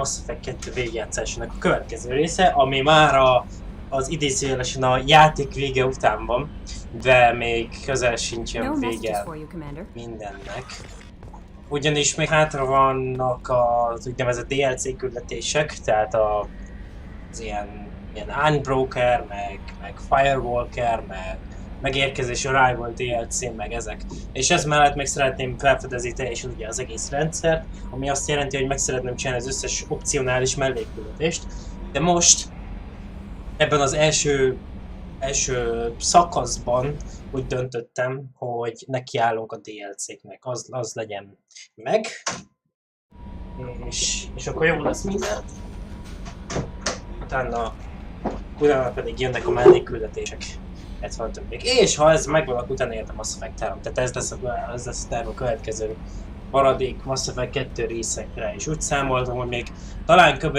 Mass Effect 2 végigjátszásának a következő része, ami már az idézőjelesen a játék vége után van, de még közel sincsen vége mindennek. Ugyanis még hátra vannak az úgynevezett DLC küldetések, tehát az ilyen Unbroker, meg Firewalker, meg Érkezés, Arrival DLC, meg ezek. És ez mellett még szeretném felfedezni teljesen ugye az egész rendszert, ami azt jelenti, hogy meg szeretném csinálni az összes opcionális mellékküldetést. De most ebben az első szakaszban úgy döntöttem, hogy nekiállunk a DLC-knek, az legyen meg. És akkor jó lesz minden. Utána pedig jönnek a mellékküldetések. Ez van több még. És ha ez megvan, akkor utána értem Mass Effect 3. Tehát ez lesz a következő maradék Mass Effect 2 részekre. És úgy számoltam, hogy még talán kb.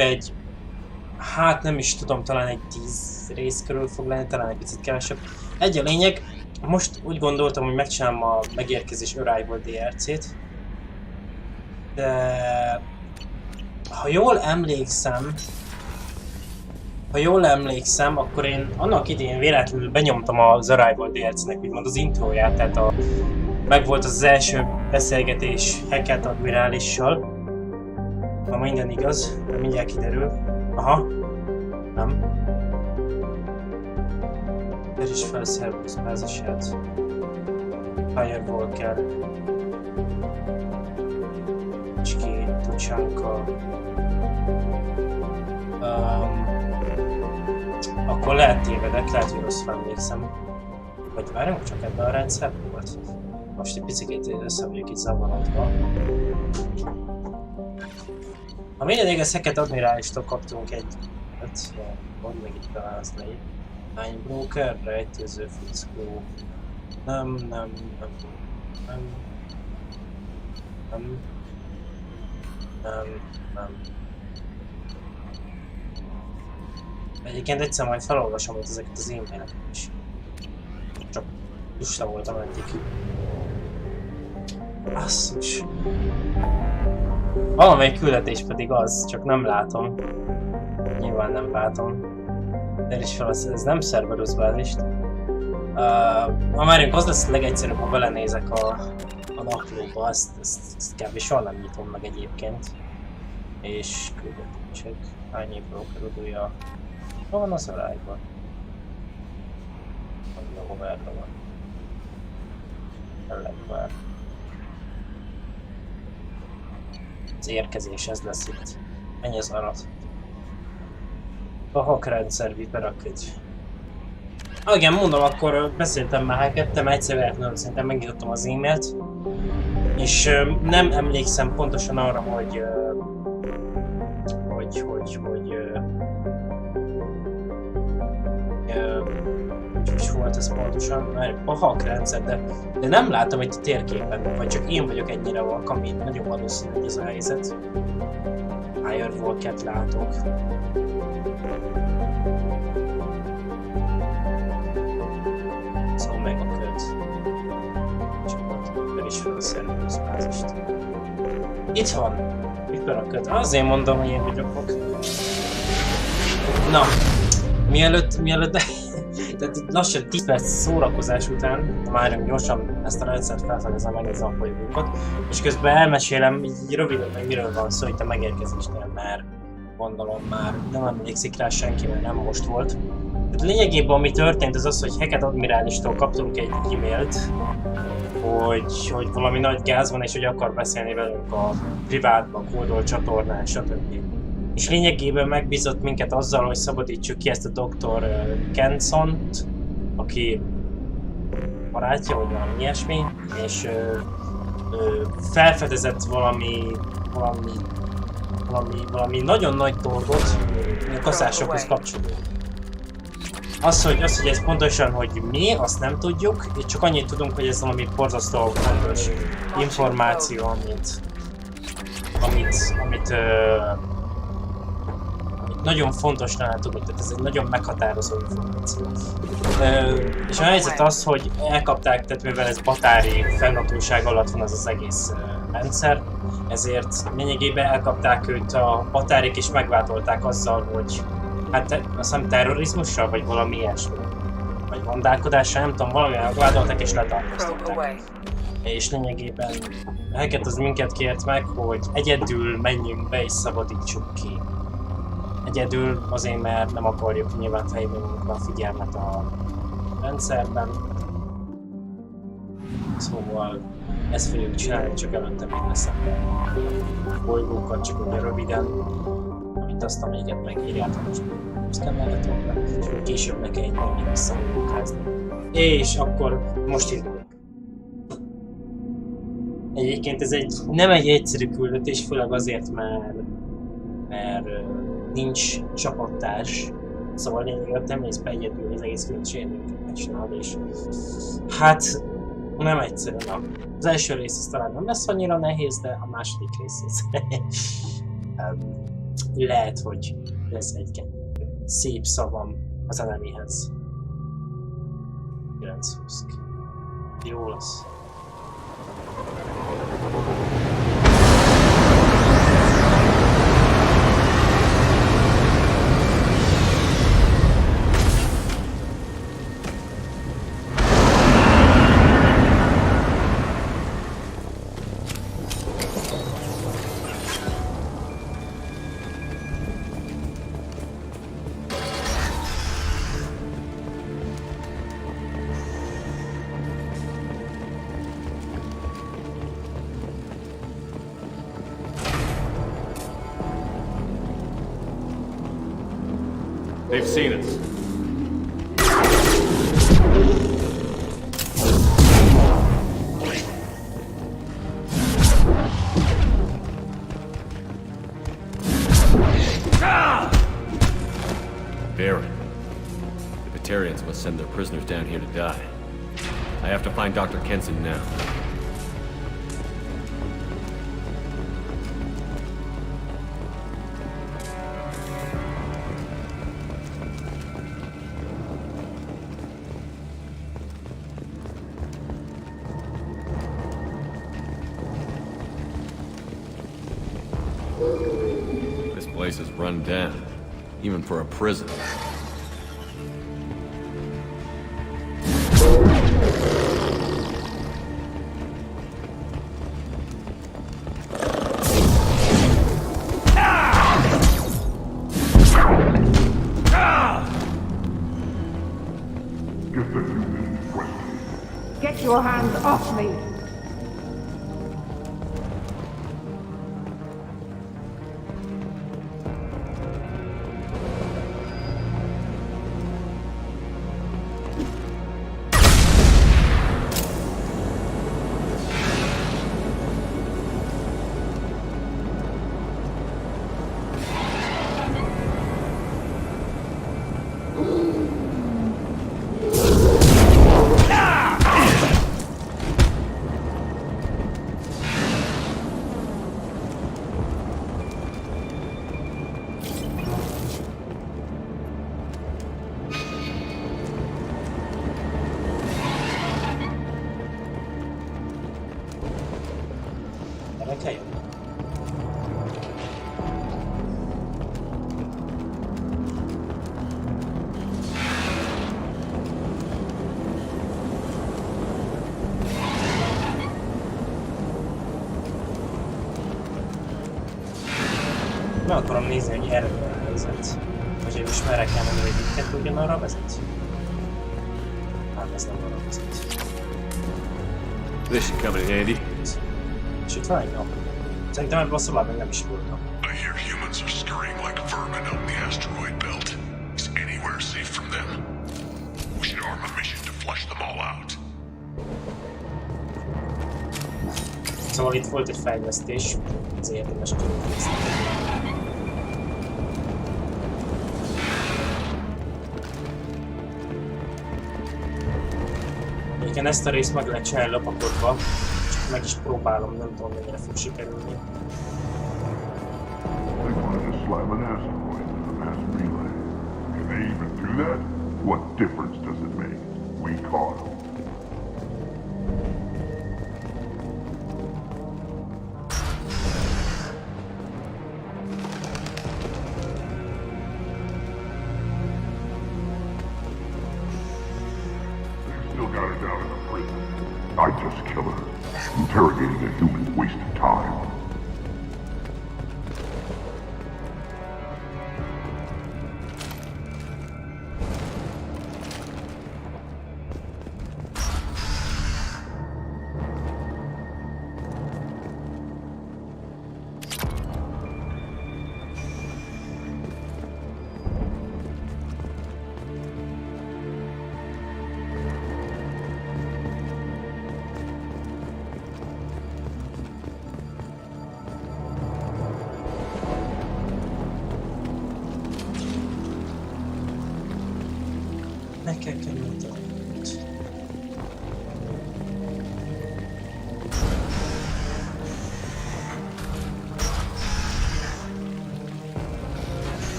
Hát nem is tudom, talán egy 10 rész körül fog lenni, talán egy picit kevesebb. Egy a lényeg, most úgy gondoltam, hogy megcsinálom a Megérkezés Arrival DLC-t. De ha jól emlékszem, akkor én annak idején véletlenül benyomtam az Arrival DLC-nek, úgymond az introját, tehát megvolt az első beszélgetés Hackett admirálissal. Ha minden igaz, de mindjárt kiderül. Aha. Nem. Ez is felszervőz bázisát. Firewalker. Cski, Tucsanka. Akkor lehet tévedek, lehet, hogy rosszul emlékszem. Vagy várjunk, csak ebben a rendszerben volt. Most egy picit össze vagyok itt zavarodva. A minden igaz, Hackett admirálistól kaptunk egy... Hát, mondd meg itt bevázni. Hány broker, rejtőző fickó. Nem. Egyébként egyszer majd felolvasom itt ezeket az e-maileket is. Csak lusta voltam eddig. Basszus. Valamelyik küldetés pedig az, csak nem látom. Nyilván nem látom. De is fel, ez nem szerverőz bázist. Ha márjunk, az lesz legegyszerűbb, ha belenézek a naplóba, ezt kb. Soha nem nyitom meg egyébként. És küldetések. Hány évből kerülője? Hol van az arányban? A hoverra van. Ellegvár. Az érkezés, ez lesz itt. Ennyi az arat. A hackrendszer viperakid. Igen, mondom, akkor beszéltem már Hackettem, egyszer véletlenül szerintem megnyitottam az e-mailt. És nem emlékszem pontosan arra, hogy volt ez pontosan, a hackrendszer, de nem látom itt a térképen, vagy csak én vagyok ennyire valami, nagyon valószínű, hogy ez a helyzet. Firewalket látok. Az Omega köt. Csapat, fel is felszervőz bázist. Itt van! Itt van a köt. Azért mondom, hogy én vagyok. Na, mielőtt tehát lassan 10 perc szórakozás után, már gyorsan ezt a rendszert felfedezem, megnézem a folyókat, és közben elmesélem így röviden, hogy miről van szó itt a megérkezésnél, mert gondolom már nem emlékszik rá senki, mert nem most volt. Tehát lényegében ami történt az az, hogy Hackett admirálistól kaptunk egy e-mailt, hogy valami nagy gáz van és hogy akar beszélni velünk a privátban, kódolt csatornán, stb. És lényegében megbízott minket azzal, hogy szabadítsuk ki ezt a Dr. Kensont, aki barátja, vagy valami ilyesmi, és felfedezett valami nagyon nagy dolgot a kaszásokhoz kapcsolódó. Az, hogy ez pontosan, hogy mi, azt nem tudjuk, és csak annyit tudunk, hogy ez valami borzasztó fontos információ, amit nagyon fontosnak látom, tehát ez egy nagyon meghatározó információ. És a helyzet az, hogy elkapták, tehát mivel ez batári fennhatóság alatt van az egész rendszer, ezért lényegében elkapták őt a határik és megvádolták azzal, hogy hát azt hiszem terrorizmussal, vagy valami ilyesmi. Vagy vandálkodással, nem tudom, valamivel megvádolták és letartóztatták. És lényegében Hackett az minket kért meg, hogy egyedül menjünk be és szabadítsuk ki. Egyedül azért, mert nem akarjuk nyilván felhívni a figyelmet a rendszerben. Szóval ezt fogjuk csinálni, csak előtte még leszek a bolygókat, csak ugye röviden, amit azt amelyiket megírjátok, most szkennelhetem be, és később ne kelljen még visszamunkázni. És akkor most indulunk. Egyébként ez nem egy egyszerű küldetés, főleg azért, mert nincs csapattárs, szóval lényegében te mész be egyedül az egész küldetésének megcsinálod, és hát nem egyszerű. Az első rész az talán nem lesz annyira nehéz, de a második rész lehet, hogy lesz egy szép szavam az enemihez. 9-20. Jó lesz. They've seen us. Baron, the Batarians must send their prisoners down here to die. I have to find Dr. Kenson now. This place is run down, even for a prison. Get your hands off me! Okay. Meg akarom nézni, hogy erre a helyzet. Vagy én most merre kell mondani, hogy mindkettő ugyanarra vezet? Hát ez nem arra vezet. This should come in handy. És itt van egy nap. Szerintem ebben a szobában még nem is voltam. I hear humans are scurrying like vermin out in the asteroid belt. Is anywhere safe from them? We should arm a mission to flush them all out. Szóval itt volt egy fejlesztés, ez érdemes körülnézni. Igen, ezt a részt meg lehet csinálni lopakodva, csak meg is próbálom, nem tudom, mennyire fog sikerülni. They wanted to slam an asteroid in the mass relay. Can they even do that? What difference does it make? We caught them. I just kill her. Interrogating a human is wasting time. Meg kell kerülni a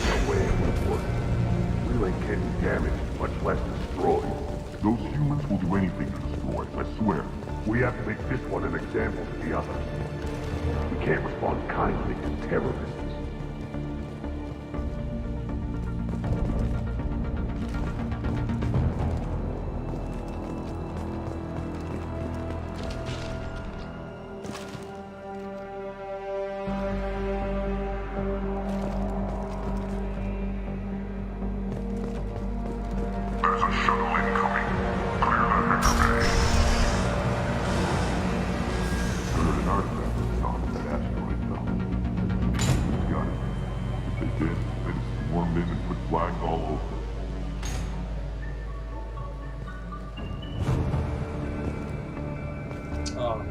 No way it would work. Relay can't be damaged, much less destroyed. Those humans will do anything to destroy, I swear. We have to make this one an example to the others. We can't respond kindly to terrorists. There's a shuttle incoming. Clear the hangar bay. Heard an artifact was found in that asteroid belt. Who's got it? If they did, they'd swarmed in and put flags all over it. Oh.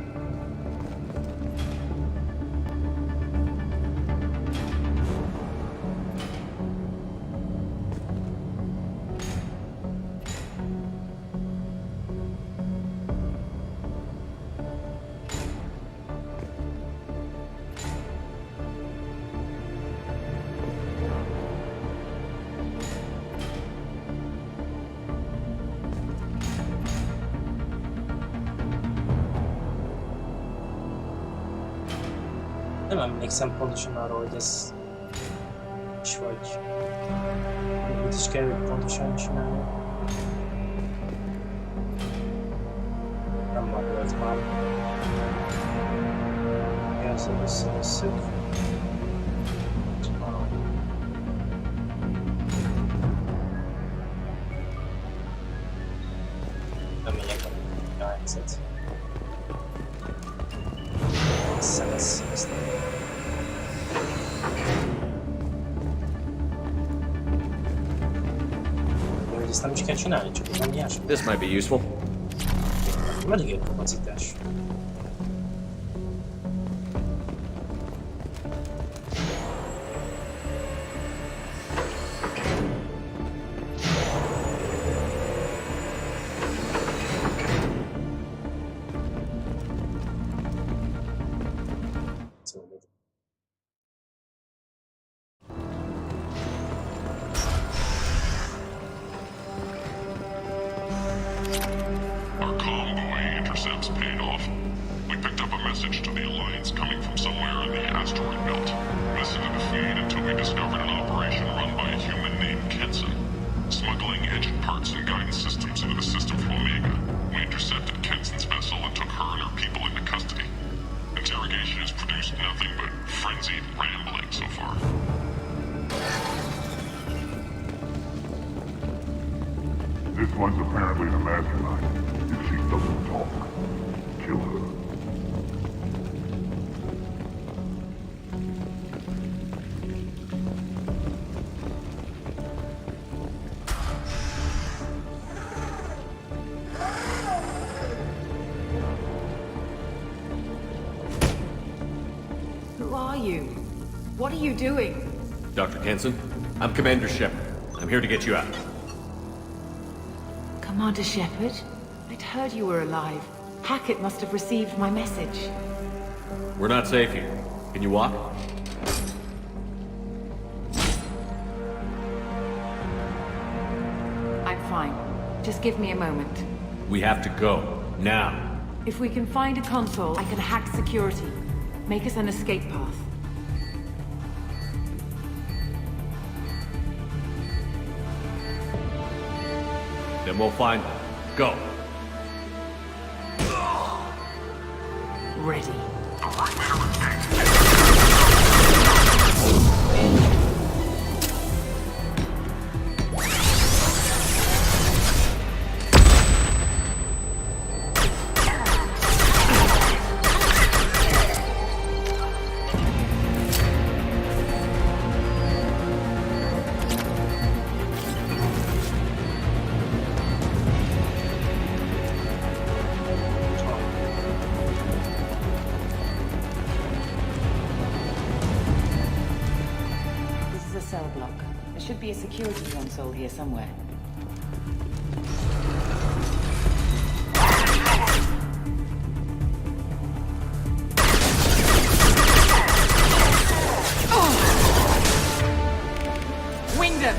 Nem emlékszem pontosan arról, hogy ez is vagy. Mit is kell pontosan csinálni. Nem volt már. Ezzel összevesszük. Nem megyek a helyzet. Ezt nem is kell csinálni, csak nem ilyesmi. This might be useful. Meddig ér kapacitás? Our convoy intercepts paid off. We picked up a message to the Alliance coming from somewhere in the asteroid belt. Listened to the feed until we discovered an operation run by a human named Kenson, smuggling engine parts and guidance systems into the system from Omega. We intercepted Kenson's vessel and took her and her people into custody. Interrogation has produced nothing but frenzied rambling so far. This one's apparently the mastermind. If she doesn't talk, kill her. Who are you? What are you doing? Dr. Kenson, I'm Commander Shepard. I'm here to get you out. Commander Shepard? I'd heard you were alive. Hackett must have received my message. We're not safe here. Can you walk? I'm fine. Just give me a moment. We have to go. Now. If we can find a console, I can hack security. Make us an escape path. Then we'll find them. Go. ready. Cell block. There should be a security console here somewhere. Wyndham!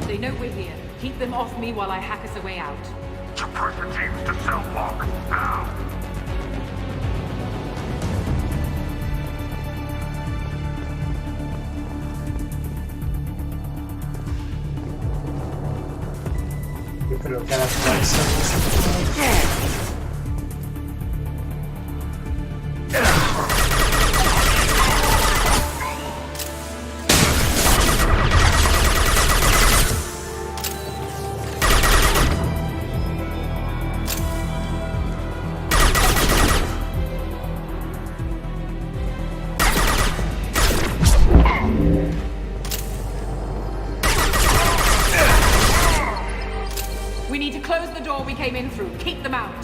They know we're here. Keep them off me while I hack us a way out. Support the teams to cell block, now! Io credo che alla fine in through. Keep them out.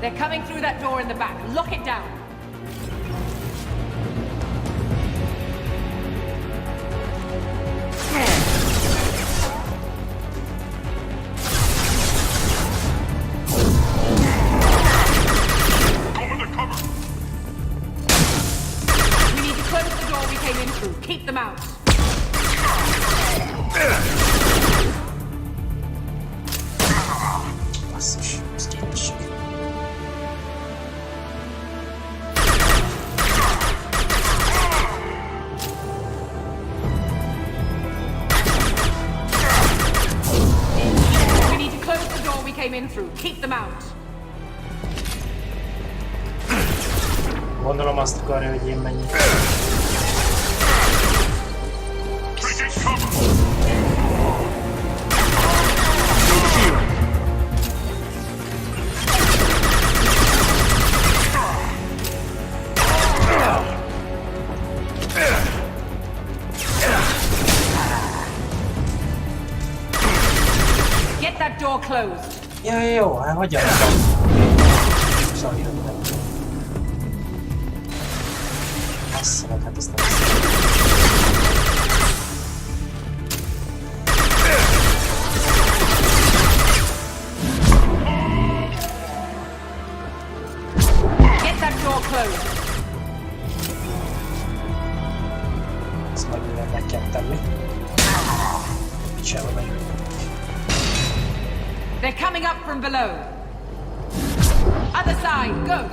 They're coming through that door in the back. Lock it down. Go into cover! We need to close the door we came in through. Keep them out. Came in through. Keep them out. Gondolom azt akarja, hogy én menjek. Taking cover! Get that door closed. Jó, hát hagyjam. Sajnálom. Bassza meg, hát ezt nem Get that door closed. ezt majd mivel meg kell tenni. Sehol megyünk. They're coming up from below. Other side, go!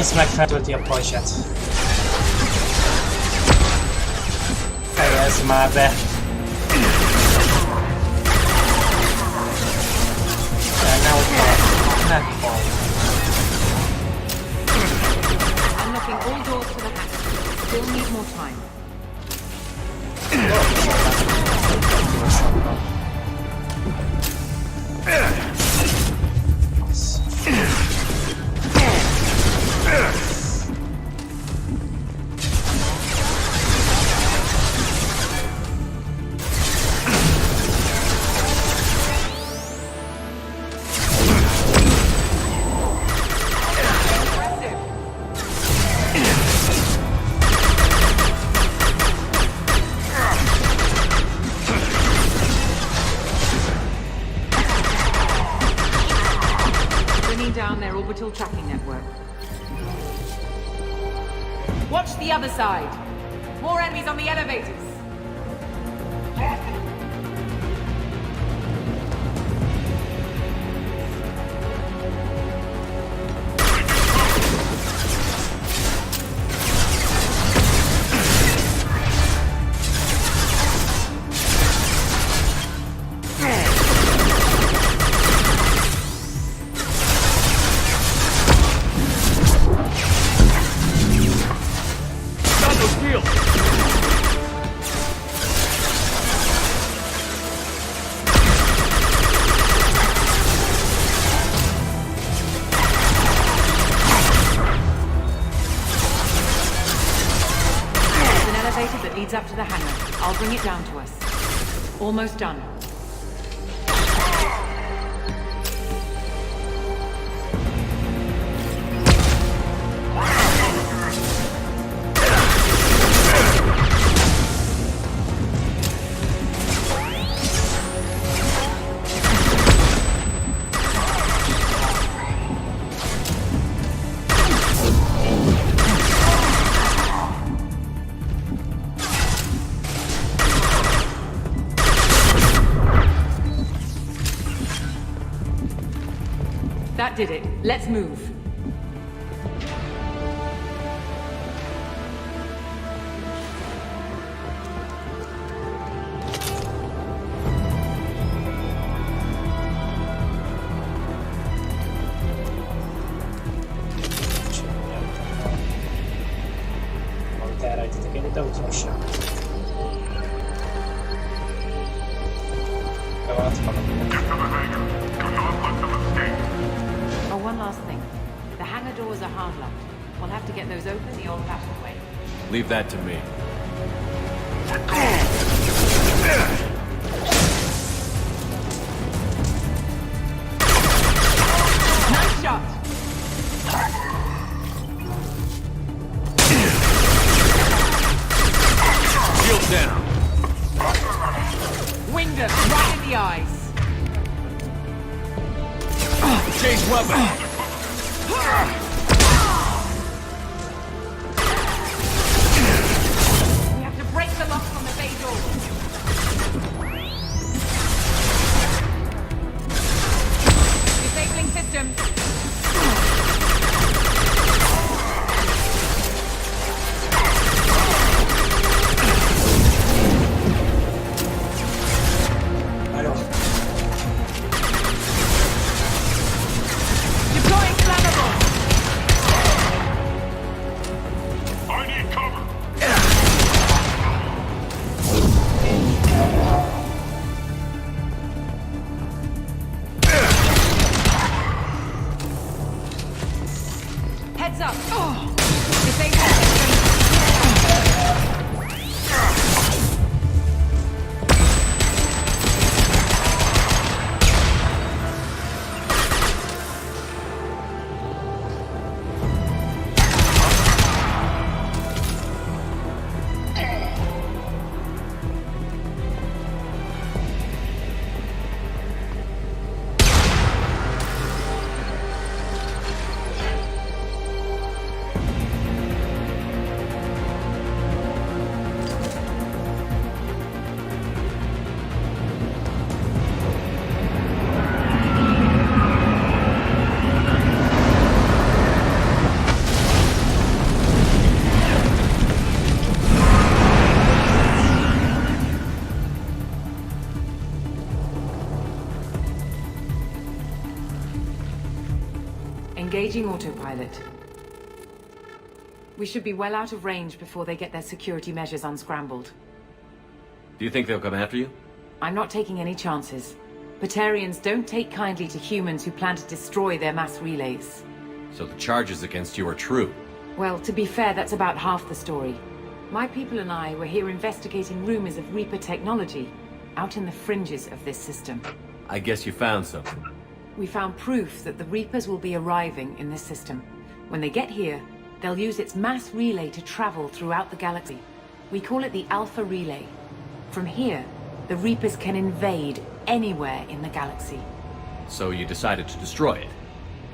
Nézd meg, feltölti a pajzsát. Fejezd már be! Nehogy hal! Ne hal! Unlocking all doors to the hatch. Still need more time. Down their orbital tracking network. Watch the other side. More enemies on the elevators. Up to the hangar. I'll bring it down to us. Almost done. That did it. Let's move. Leave that to me. Nice shot. Shield down. Winged us right in the eyes. Change weapon. Deploying flammable. Engaging autopilot. We should be well out of range before they get their security measures unscrambled. Do you think they'll come after you? I'm not taking any chances. Batarians don't take kindly to humans who plan to destroy their mass relays. So the charges against you are true? Well, to be fair, that's about half the story. My people and I were here investigating rumors of Reaper technology, out in the fringes of this system. I guess you found something. We found proof that the Reapers will be arriving in this system. When they get here, they'll use its mass relay to travel throughout the galaxy. We call it the Alpha Relay. From here, the Reapers can invade anywhere in the galaxy. So you decided to destroy it?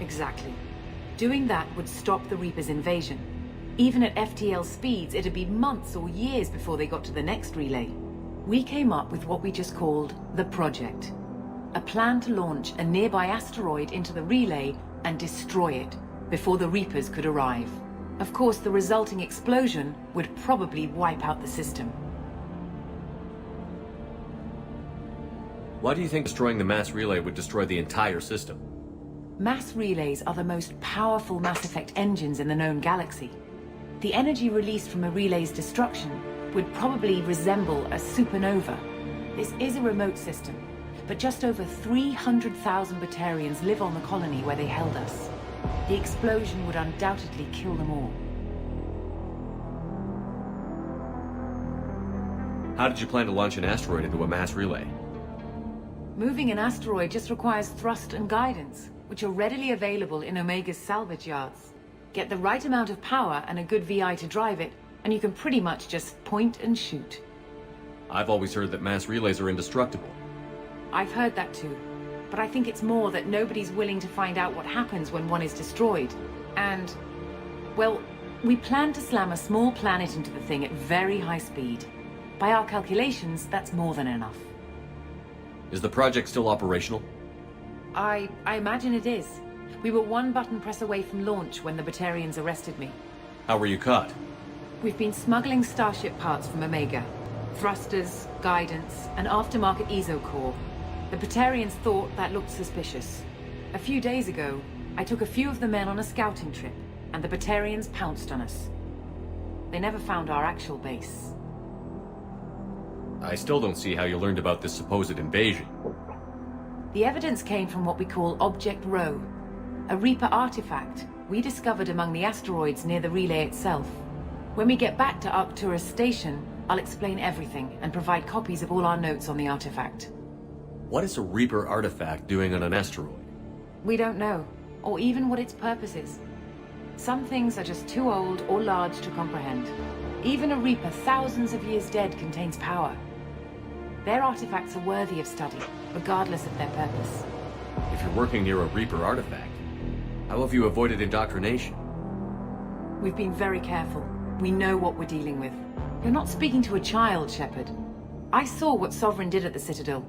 Exactly. Doing that would stop the Reapers' invasion. Even at FTL speeds, it'd be months or years before they got to the next relay. We came up with what we just called the Project. A plan to launch a nearby asteroid into the relay and destroy it before the Reapers could arrive. Of course, the resulting explosion would probably wipe out the system. Why do you think destroying the mass relay would destroy the entire system? Mass relays are the most powerful Mass Effect engines in the known galaxy. The energy released from a relay's destruction would probably resemble a supernova. This is a remote system, but just over 300,000 Batarians live on the colony where they held us. The explosion would undoubtedly kill them all. How did you plan to launch an asteroid into a mass relay? Moving an asteroid just requires thrust and guidance, which are readily available in Omega's salvage yards. Get the right amount of power and a good VI to drive it, and you can pretty much just point and shoot. I've always heard that mass relays are indestructible. I've heard that too, but I think it's more that nobody's willing to find out what happens when one is destroyed. And, well, we plan to slam a small planet into the thing at very high speed. By our calculations, that's more than enough. Is the project still operational? I imagine it is. We were one button press away from launch when the Batarians arrested me. How were you caught? We've been smuggling Starship parts from Omega. Thrusters, guidance, and aftermarket ESO core. The Batarians thought that looked suspicious. A few days ago, I took a few of the men on a scouting trip, and the Batarians pounced on us. They never found our actual base. I still don't see how you learned about this supposed invasion. The evidence came from what we call Object Rho, a Reaper artifact we discovered among the asteroids near the relay itself. When we get back to Arcturus Station, I'll explain everything and provide copies of all our notes on the artifact. What is a Reaper artifact doing on an asteroid? We don't know, or even what its purpose is. Some things are just too old or large to comprehend. Even a Reaper thousands of years dead contains power. Their artifacts are worthy of study, regardless of their purpose. If you're working near a Reaper artifact, how have you avoided indoctrination? We've been very careful. We know what we're dealing with. You're not speaking to a child, Shepard. I saw what Sovereign did at the Citadel.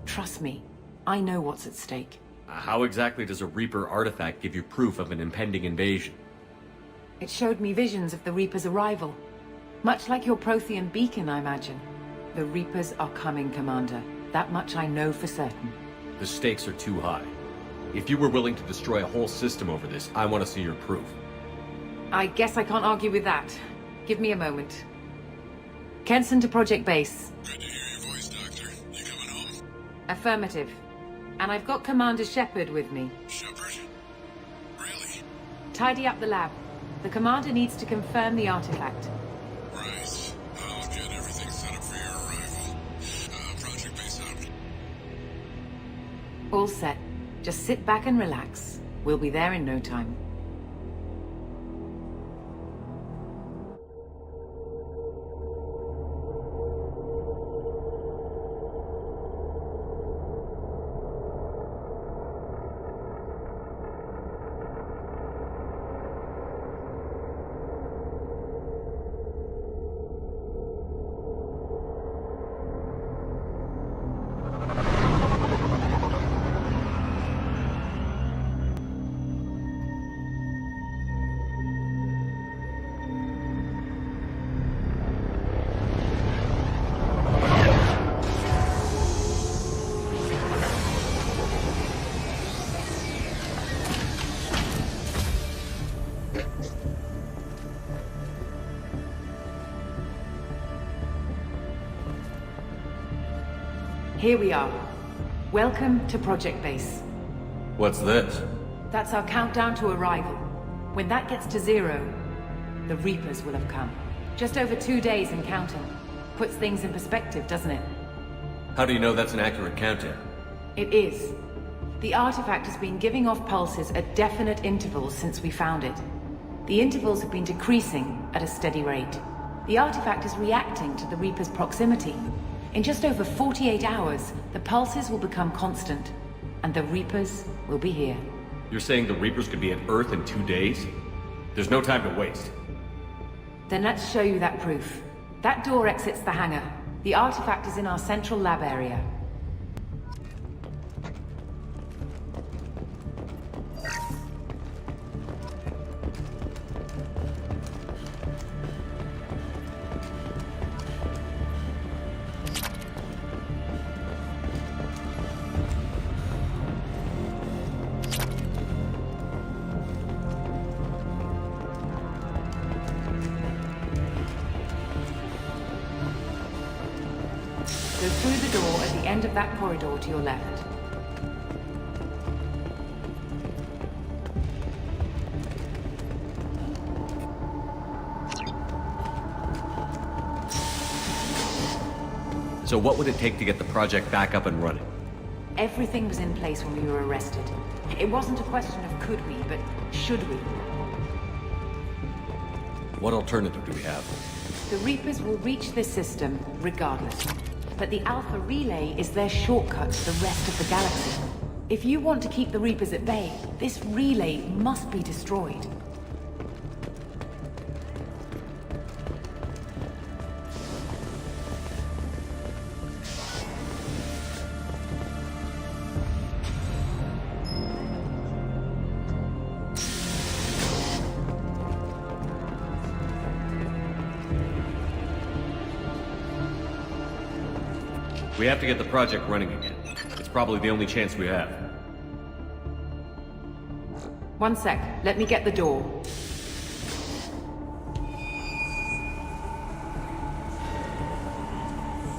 Trust me, I know what's at stake. How exactly does a Reaper artifact give you proof of an impending invasion? It showed me visions of the Reaper's arrival. Much like your Prothean beacon, I imagine. The Reapers are coming, Commander. That much I know for certain. The stakes are too high. If you were willing to destroy a whole system over this, I want to see your proof. I guess I can't argue with that. Give me a moment. Kenson to Project Base. Good to hear your voice, Doctor. You coming home? Affirmative. And I've got Commander Shepard with me. Shepard? Really? Tidy up the lab. The Commander needs to confirm the artifact. Right. I'll get everything set up for your arrival. Project Base out. All set. Just sit back and relax. We'll be there in no time. Here we are. Welcome to Project Base. What's this? That's our countdown to arrival. When that gets to 0, the Reapers will have come. Just over 2 days and counting. Puts things in perspective, doesn't it? How do you know that's an accurate countdown? It is. The artifact has been giving off pulses at definite intervals since we found it. The intervals have been decreasing at a steady rate. The artifact is reacting to the Reaper's proximity. In just over 48 hours, the pulses will become constant, and the Reapers will be here. You're saying the Reapers could be at Earth in 2 days? There's no time to waste. Then let's show you that proof. That door exits the hangar. The artifact is in our central lab area. Go through the door at the end of that corridor to your left. So what would it take to get the project back up and running? Everything was in place when we were arrested. It wasn't a question of could we, but should we. What alternative do we have? The Reapers will reach this system regardless. But the Alpha Relay is their shortcut to the rest of the galaxy. If you want to keep the Reapers at bay, this relay must be destroyed. We have to get the project running again. It's probably the only chance we have. One sec, let me get the door.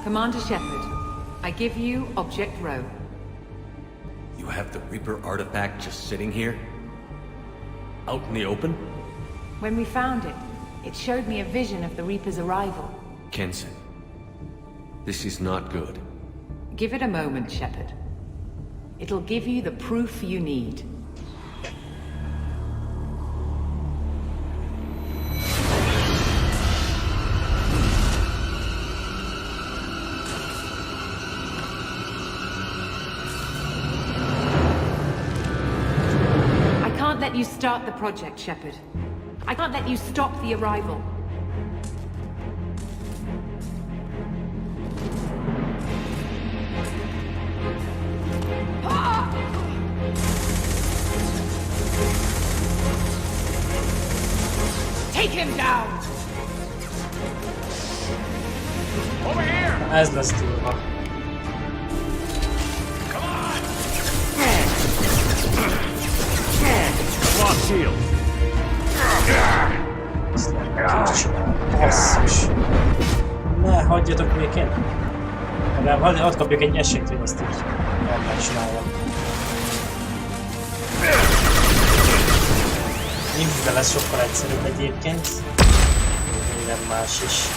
Commander Shepard, I give you Object Row. You have the Reaper artifact just sitting here? Out in the open? When we found it, it showed me a vision of the Reaper's arrival. Kenson, this is not good. Give it a moment, Shepard. It'll give you the proof you need. I can't let you start the project, Shepard. I can't let you stop the arrival. Take him down! Over here! Ez lesz túlva. Come on! Lost shield. Basszus. Ne, hagyjatok békén. Legalább hadd kapjuk egy esélyt, hogy ezt így megcsináljam. De lesz sokkal egyszerűbb egyébként. Minden más is.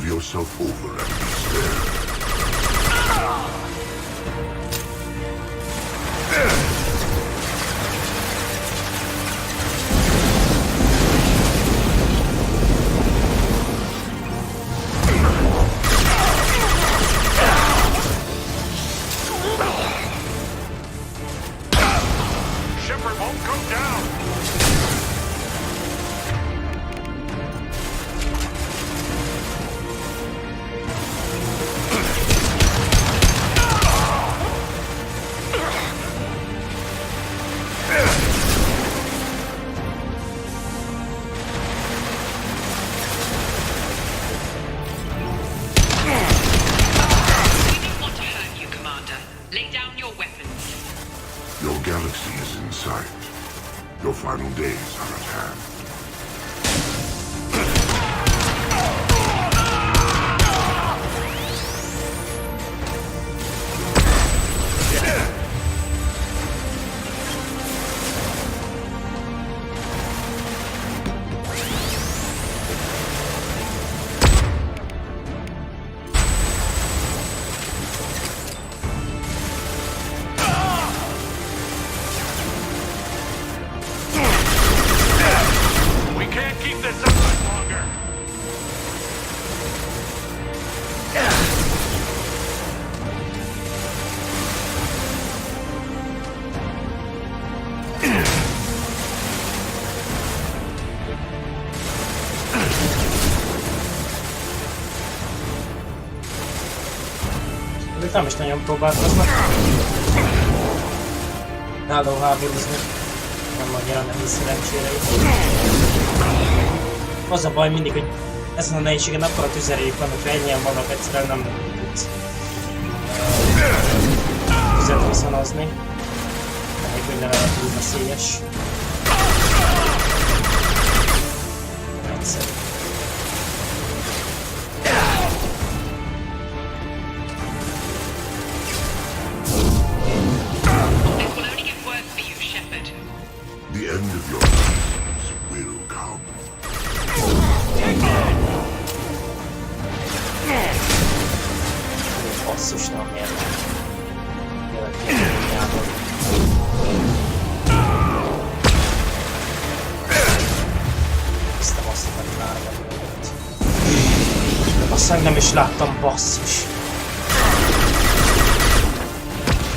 Yourself over and despair. Shepard won't come down! ők nem is nagyon próbálkoznak. Náló háborúzni. Nem annyira nehéz szerencsére itt. Az a baj mindig, hogy ezen a nehézségen akkora tüzerék van, hogyha ennyien vannak, egyszerűen nem tudsz tüzet viszonozni. Elég, hogy ne lehet túl veszélyes. Egyszerű. The end of your dreams will come. Basszus, nem érnek. Jövök ki a lényából. Tisztem azt, hogy várva őket. Aztán nem is láttam, basszus.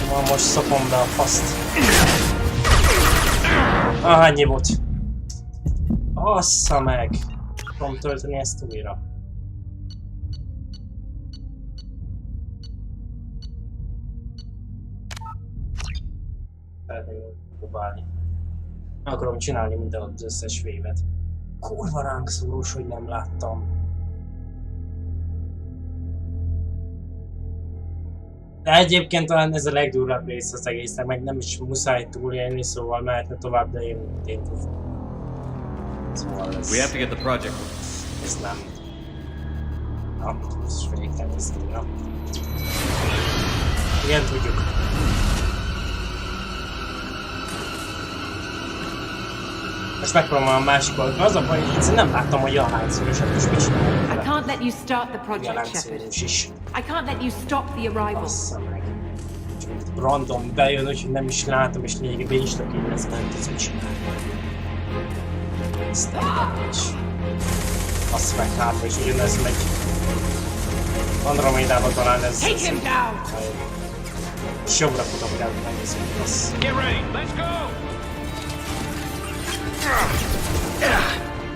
Ma most szopom be a faszt. Ennyi volt. Assza meg! Tudom tölteni ezt újra. Szeretném próbálni. Meg akarom csinálni minden az összes vévet. Kurva ránk szórós, hogy nem láttam. De egyébként talán ez a legdurvább rész az egésznek, meg nem is muszáj túlélni, szóval mehetne tovább, de én szóval ez... We have to get the project. Ez nem... Na, most végtelen ez nem. Igen, tudjuk. Most megpróbálom a másik oldalon. Az a baj, hogy egyszerűen nem láttam, hogy ahányszor, és hát most mit csinálom. I can't let you start the project, Shepard. Jelenszórós is. I can't let you stop the arrival. Bassza meg. Csak random bejön, úgyhogy nem is látom, és lényegében instaként ez ment, ez mit csinálni. Ezt is. Azt meg hátra, és ugyanez megy. Andromédában talán ez... Take him down! És jobbra futok el, hogy megnézzük, hogy az... Get ready, let's go!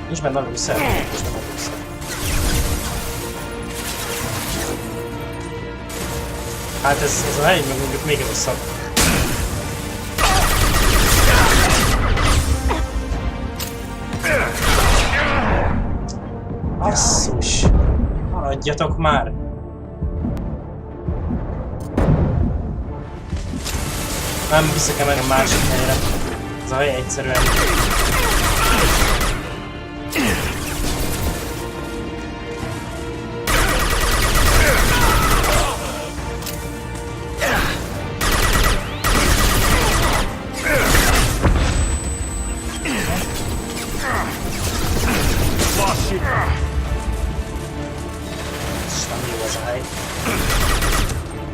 Nincs benne lőszer, nincs benne lőszer. Hát ez a hely meg mondjuk még rosszabb. Basszus! Maradjatok már! Nem vissza meg a másik helyre. Ez a hely egyszerűen...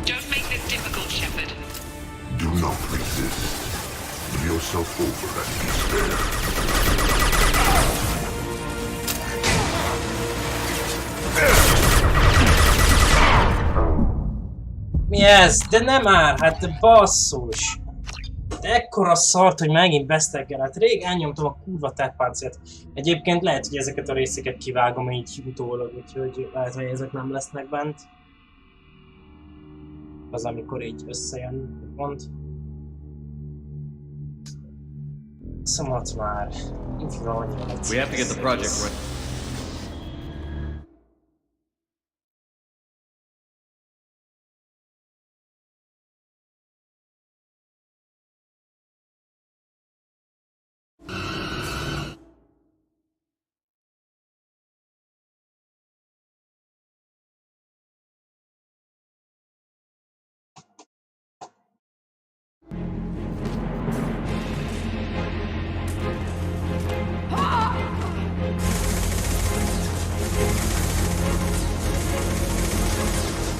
Don't make this difficult, Shepard. Do not resist. Give yourself over and despair. Mi ez? De nem már! Hát basszus! De ekkora szart, hogy megint besztelkel. Hát rég elnyomtam a kurva teppáncért. Egyébként lehet, hogy ezeket a részeket kivágom így utólag, úgyhogy lehet, hogy ezek nem lesznek bent. Az, amikor így összejön pont. Szomat már. Infra annyira lesz. We have to get the project right.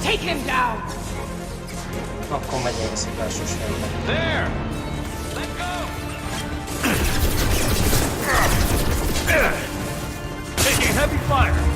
Take him down! Akkor megyünk a szokásos helyre. There! Let go! Taking heavy fire!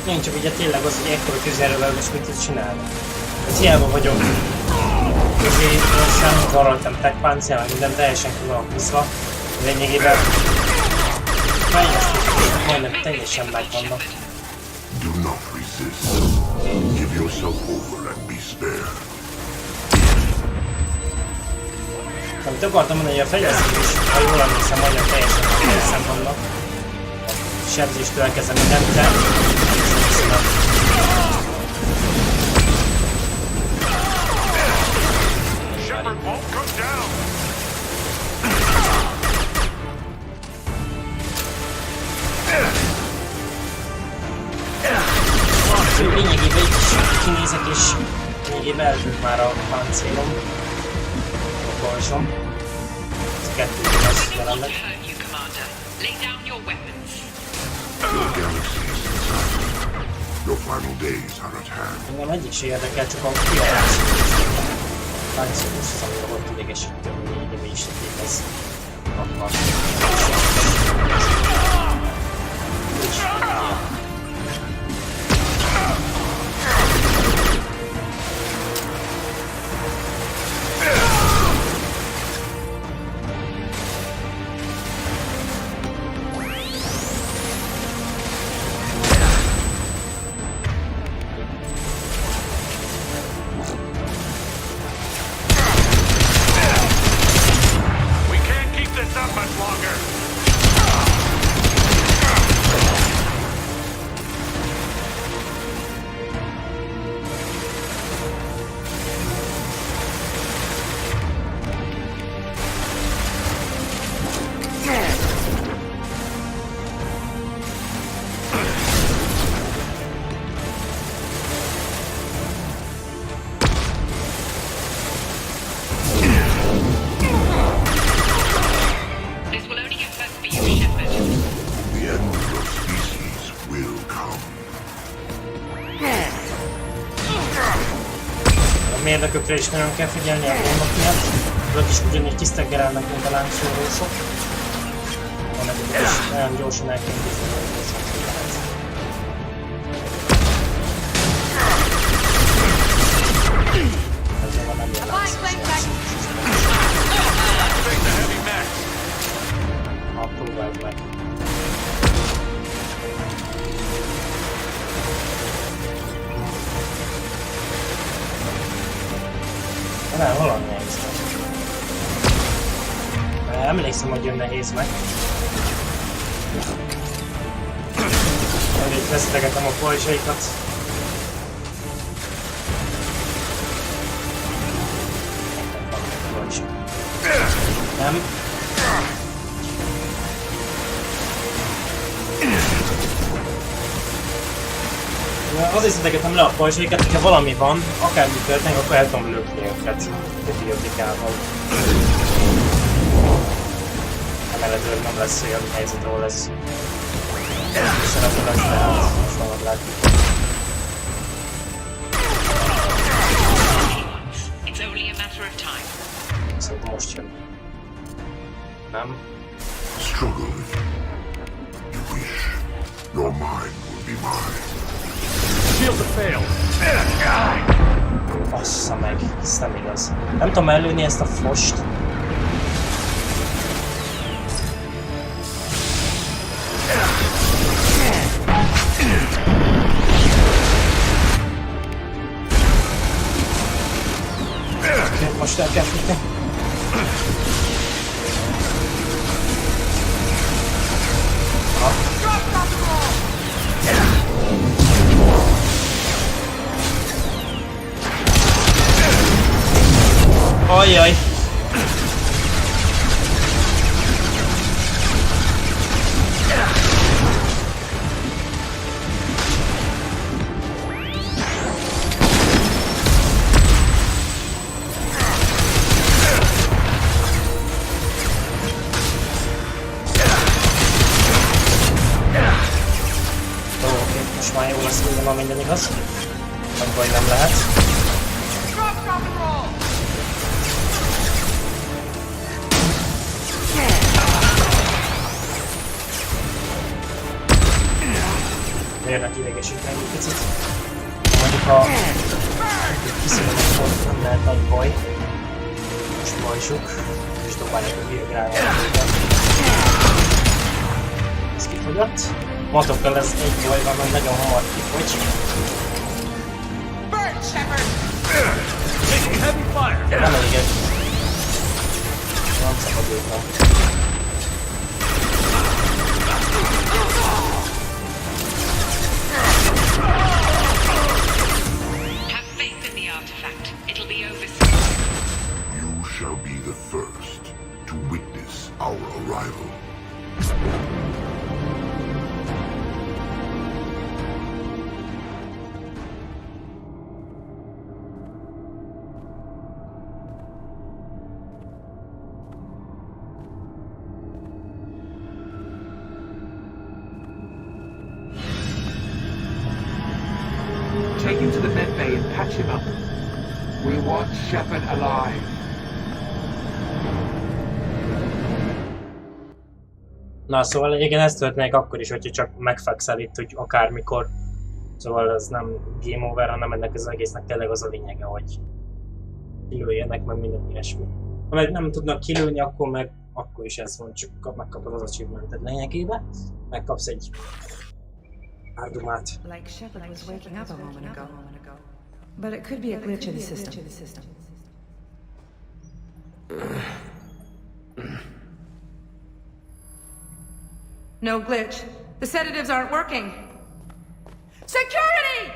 Én csak ugye tényleg az, hogy ekkora tűzerővel most mit tud csinálni. Ez hiába vagyok közé, semmit varraltam techpáncél, minden teljesen ki van húzva. Lényegében fejlesztések majdnem teljesen megvannak. Do not resist. Give yourself over and be spared. Amit akartam mondani, hogy a fejlesztés, ha jól emlékszem, majdnem teljesen készen vannak. A sebzéstől elkezdve mindent, de Shepard won't come down. lényegében így is kinézek, és lényegében eltűnt már a páncélom, a pajzsom. Ez kettő lesz jelenleg. Hurt you, Commander. Lay down your weapons. Your galaxy is inside. Your final days are at hand. Engem egyik se érdekel, csak a kiadás. A páncélos az, amire volt idegesítő, hogy lényegében is képez. Mérnökökre is nagyon kell figyelni a gondok miatt. Ők is ugyanígy tiszteggerelnek, mint a láncszórósok. Vannak is nagyon gyorsan el kell intézni, hogy gyorsan lehet. Ezzel van nem ilyen láncszóros. Ha próbáld meg. Nem, valami nehéz meg. Emlékszem, hogy jön nehéz meg. Majd itt vesztegetem a pajzsaikat. Nem. Azért szedegetem le a pajzsaikat, hogyha valami van, akármi történik, akkor el tudom lökni őket a bibliotikával. Emeletileg nem lesz olyan helyzet, ahol ez szerető lesz, de hát most valami látjuk. Szerintem most jön. Nem? Struggle if you wish. Your mind will be mine. Shields have failed. Bassza meg, ez nem igaz. Nem tudom előni ezt a fost. Most el kell futni. Ajjaj! Oké, most már jó lesz, hogy van minden igaz. Nagy baj nem lehet. bírnak idegesíteni egy picit. Mondjuk ha kiszorulnak fordít, nem lehet nagy baj. Most bajsuk, és dobálják a hírgráját. Ez kifogyott. Matokkal ez egy baj van, mert nagyon hamar kifogy. Nem elég egy. Nem szabad őknek. Have faith in the artifact. It'll be over soon. You shall be the first to witness our arrival. Take him to the med bay and patch him up. We want Shepard alive. Na, szóval igen, ezt történik akkor is, hogyha csak megfekszel itt, hogy akármikor. Szóval ez nem game over, hanem ennek az egésznek tényleg az a lényege, hogy kilőjenek, meg minden ilyesmi. Ha meg nem tudnak kilőni, akkor is ez van, csak megkapod az achievementet lényegébe. Megkapsz egy áldumát. Like Shepard was waking up a moment ago. But it could be a glitch in the system. No glitch. The sedatives aren't working. Security!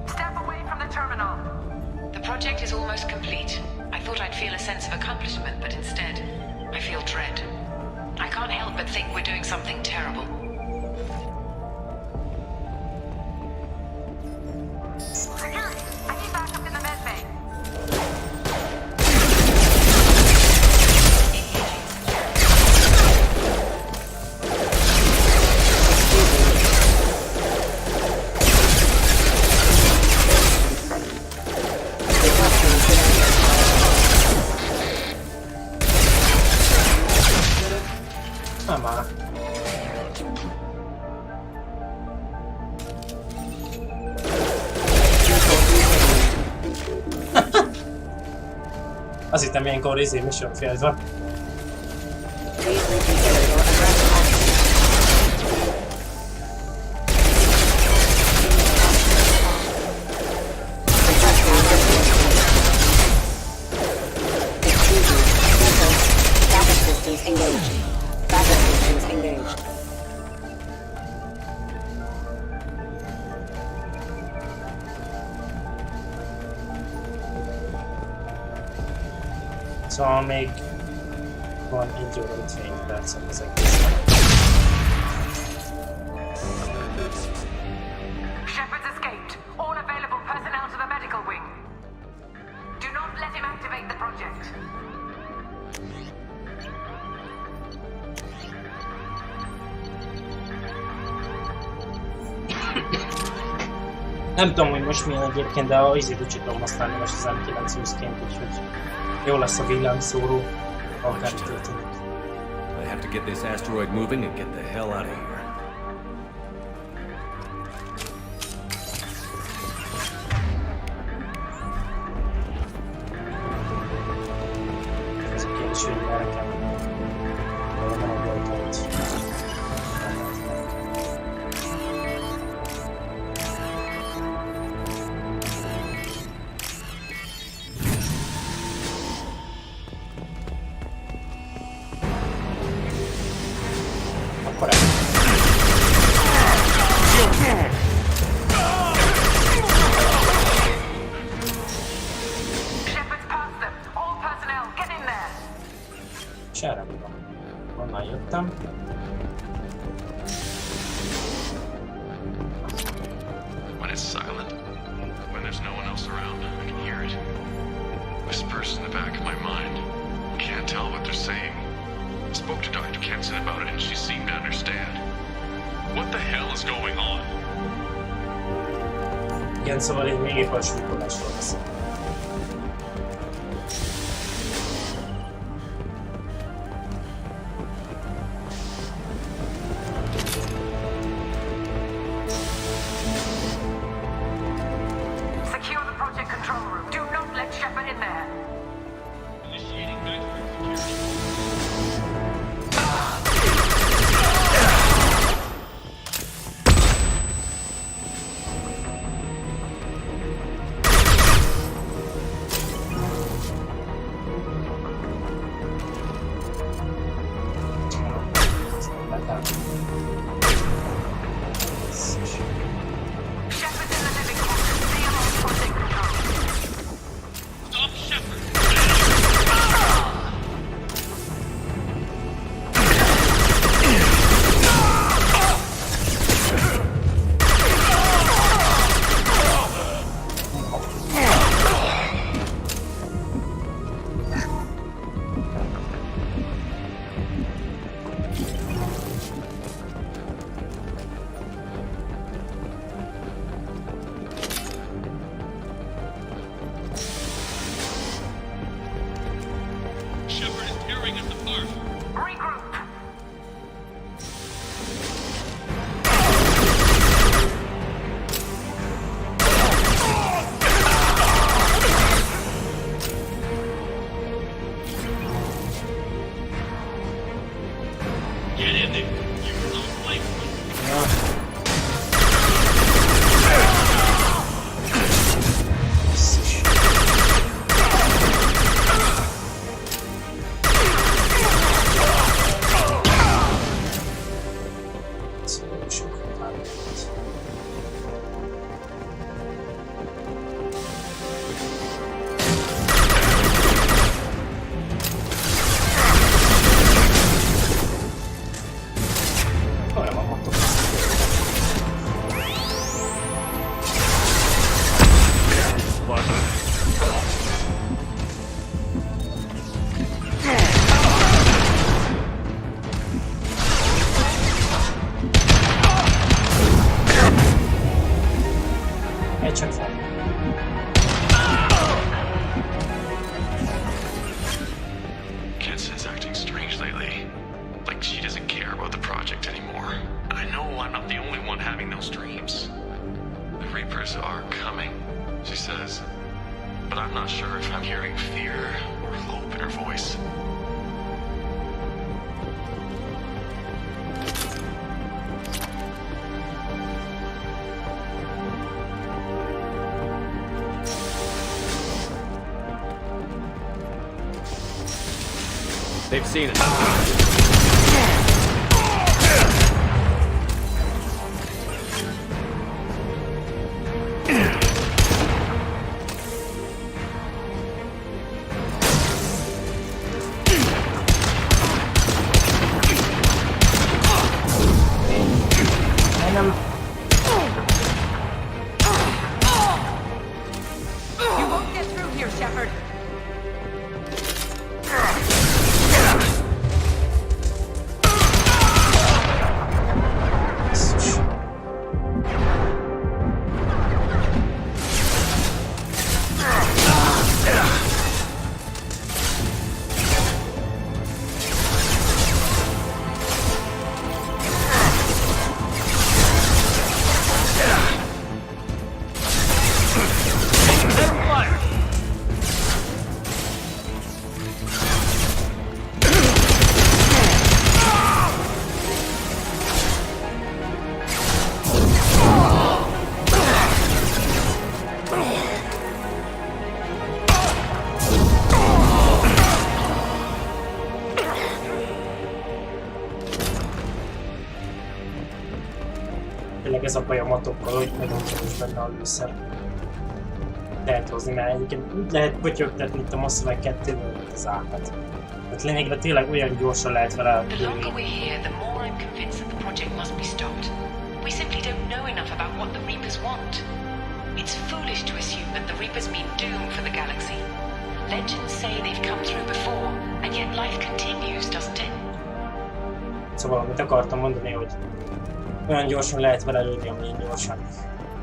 Step away from the terminal. The project is almost complete. I thought I'd feel a sense of accomplishment, but instead, I feel dread. I can't help but think we're doing something terrible. Security! I need backup in the med bay. Nem áll. Azt hittem ilyenkor mission failed van. Szóval még van 1 óra 50 percet az egészben. Shepard's escaped. All available personnel to the medical wing. Do not let him activate the project. Nem tudom, hogy most milyen egyébként, de a izét úgy tudom használni most az M920-ként, úgyhogy jó lesz a villámszóró, akár történik. I have to get this asteroid moving and get the hell out of here. Ez a kérdés, hogy merre kell menni. Nem a boltot. Akkor el. Shepard's past them. All personnel, get in there. És erre mi van? Honnan jöttem? When it's silent, when there's no one else around, I can hear it. Whispers in the back of my mind. Can't tell what they're saying. Spoke to Dr. Kenson about it and she seemed to understand. What the hell is going on? Igen, szóval én még épp a súlykolásról beszélek. Secure the project control room. Do not let Shepard in there. Shepard's in the living quarters. Be along project control. Stop Shepard! Shepard is tearing us apart. Regroup. Get in there. You little flame. Csak fel. Kenson's acting strange lately. Like she doesn't care about the project anymore. I know I'm not the only one having those dreams. The Reapers are coming, she says. But I'm not sure if I'm hearing fear or hope in her voice. They've seen it. You won't get through here, Shepard. Tényleg ez a baj a matokkal, hogy nagyon kevés benne a lőszer. Lehet hozni, mert egyébként úgy lehet pötyögtetni itt a Mass Effect 2-ből, mint az ápát. Tehát lényegben tényleg olyan gyorsan lehet vele The longer we're here, the more I'm convinced that the project must be stopped. We simply don't know enough about what the Reapers want. It's foolish to assume that the Reapers mean doom for the galaxy. Legends say they've come through before, and yet life continues, doesn't it? Szóval amit akartam mondani, hogy olyan gyorsan lehet vele lőni, amilyen gyorsan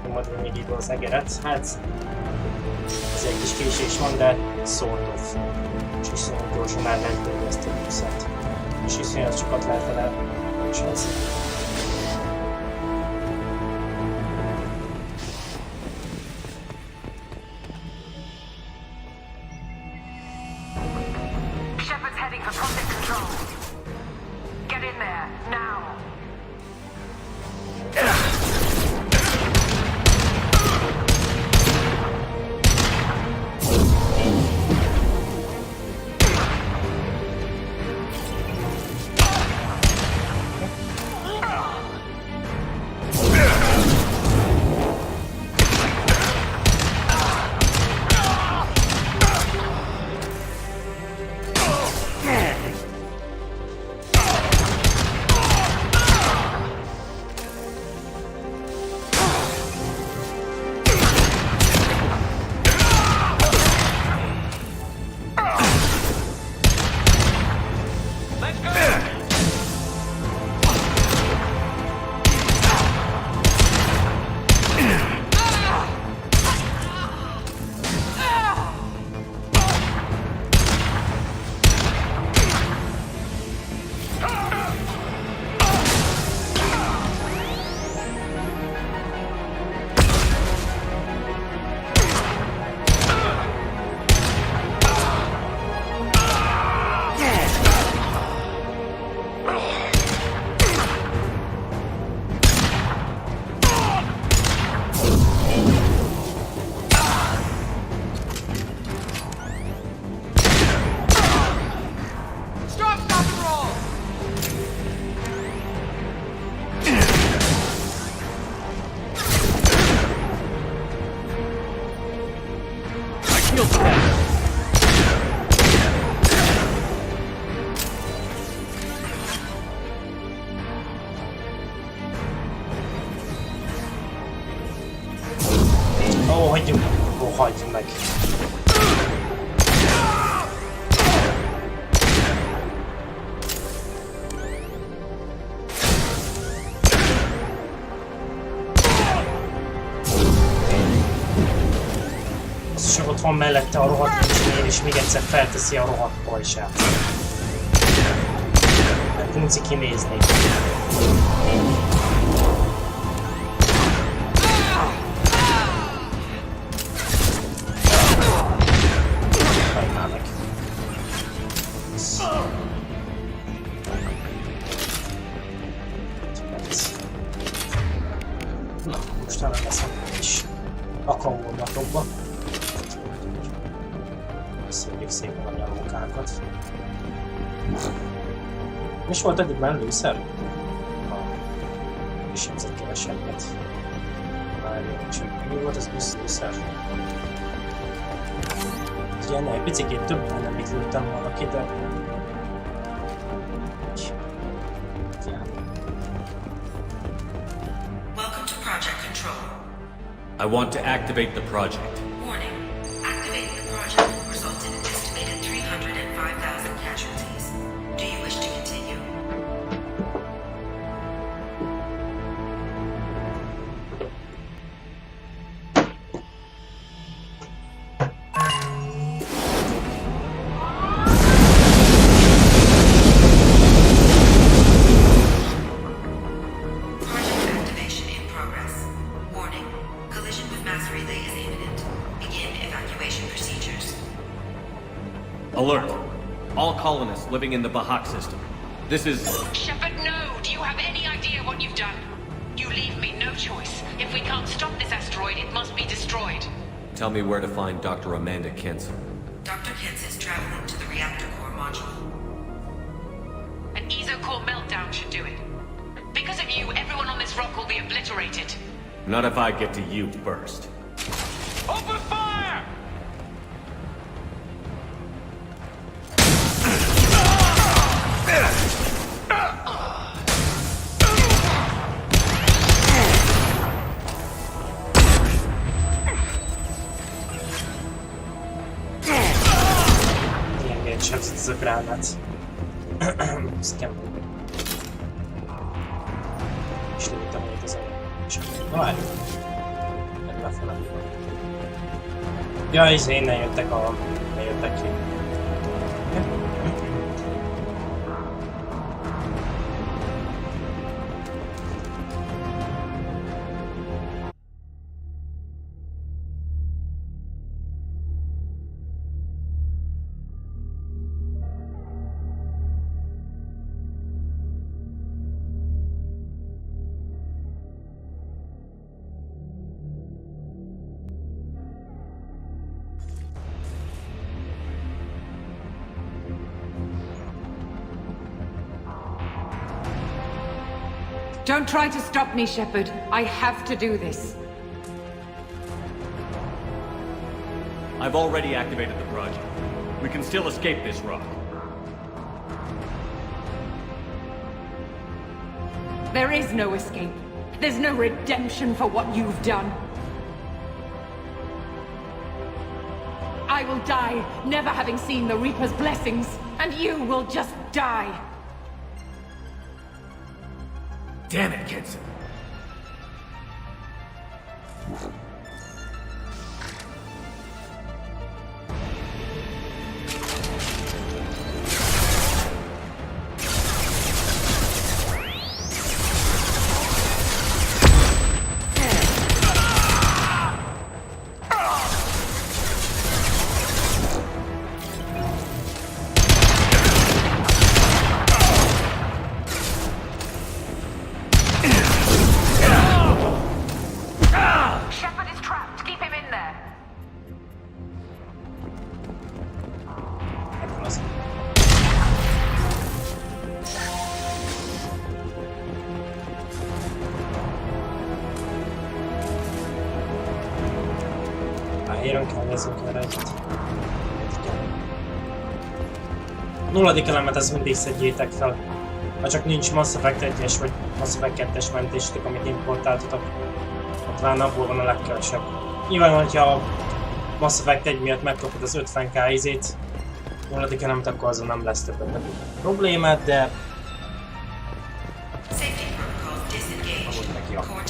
nyomod még idő az egeret. Hát ez egy kis késés van, de sort of. És iszonyat gyorsan már lehet lőni ezt a buszát. És iszonyat sokat lehet vele csinálni. Shepard's heading for Project Control. Get in there, now! Hagyjuk meg. Az is ott van mellette a rohadt inzsinér, és még egyszer felteszi a rohadt pajzsát. Hát unci kinézni. Köszönjük szépen a nyomókákat. És volt eddig benne lőszer? És jegyzett kevesebbet. Várjunk csak, mi volt ez lőszer? Igen, egy picikét több lenne, amit lőttem volna ki, de... Welcome to Project Control. I want to activate the project. Warning. Activating the project will result in an estimated 305,000 casualties. Do you wish to continue? Alert! All colonists living in the Bahak system. This is... Shepard, no! Do you have any idea what you've done? You leave me no choice. If we can't stop this asteroid, it must be destroyed. Tell me where to find Dr. Amanda Kenson. Dr. Kentz is traveling to the reactor core module. An ESO-core meltdown should do it. Because of you, everyone on this rock will be obliterated. Not if I get to you first. Open fire! Ez a gránát. Ez kemény. Na várj. Lefele. Ja, innen jöttek ki. Don't try to stop me, Shepard. I have to do this. I've already activated the project. We can still escape this rock. There is no escape. There's no redemption for what you've done. I will die, never having seen the Reaper's blessings, and you will just die. Damn it, Kenson. Éron kell nézzünk erre egyet. Nulladik elemet ezt mindig szedjétek fel. Ha csak nincs Mass Effect 1-es vagy Mass Effect 2-es mentésetek, amit importáltatok. Ott már abból van a legkevesebb. Nyilván, hogyha Mass Effect 1 miatt megkapod az 50k izét, nulladik elemet, akkor azon nem lesz többet problémát, de... Ahogy neki van.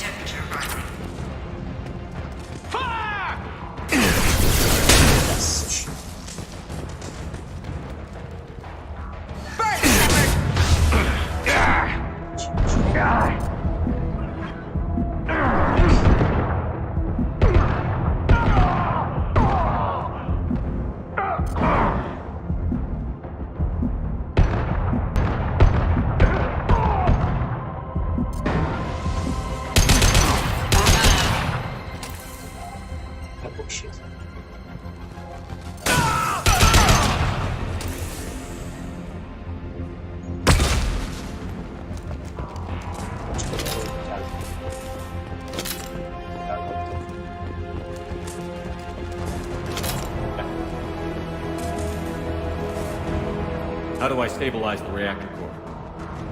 How do I stabilize the reactor core?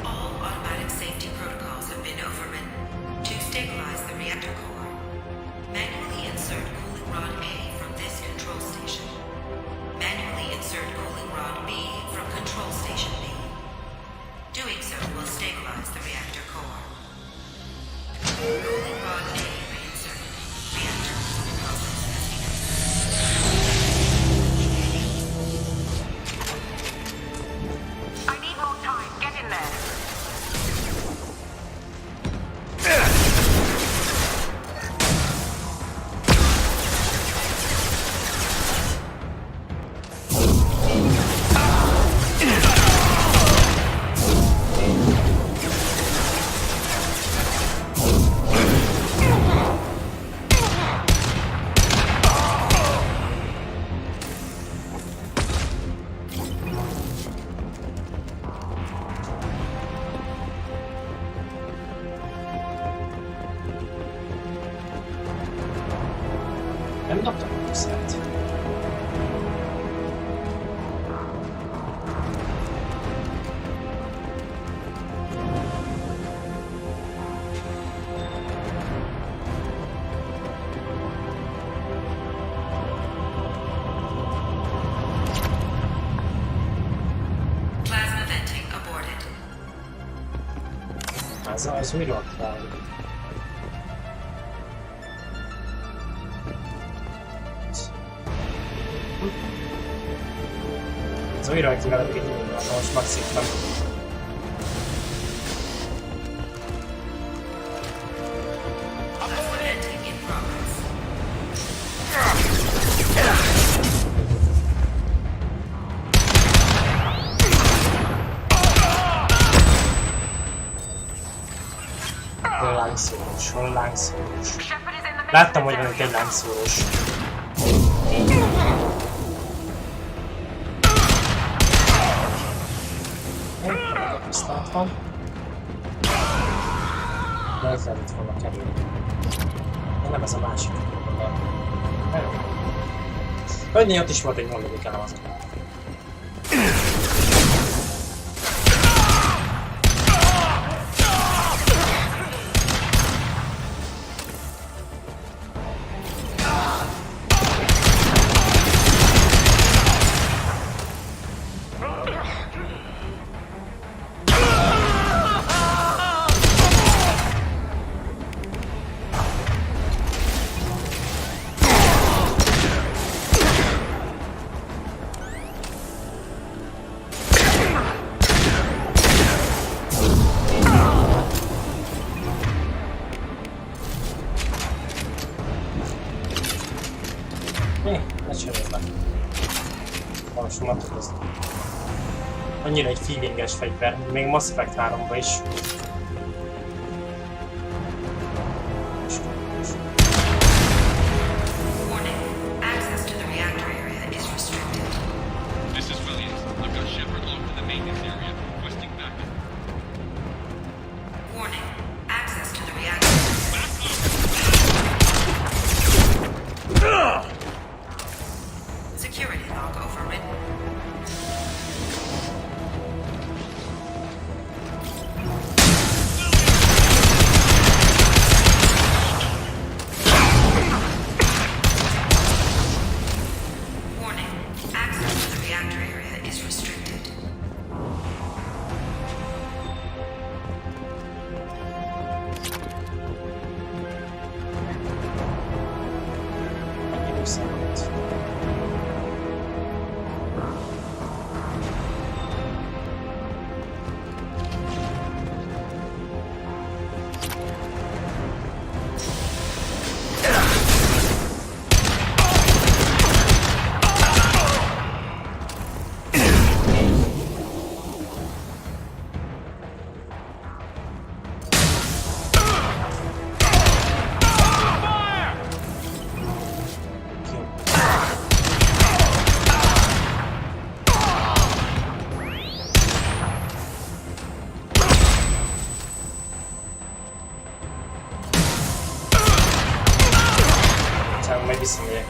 All automatic safety protocols have been overridden. To stabilize the reactor core, manually insert cooling rod A from this control station. Manually insert cooling rod B from control station B. Doing so will stabilize the reactor core. Cooling rod A reinserted. Reactor cooling process has begun. I need more time. Get in there. Nem dobtam a puszát. Plasma venting aborted. Az újra aktuál. Szóval írva ki veled egy nyilván, most megszívtam. Hol lángszórós? Láttam, hogy van itt egy lángszórós. A pisztolyt van. De ezzel itt volna kerülni. De nem ez a másik. Hogy ott is volt egy mondodik elem azon. Annyira egy feelinges fegyver, még Mass Effect 3-ban is. Visszamegyek.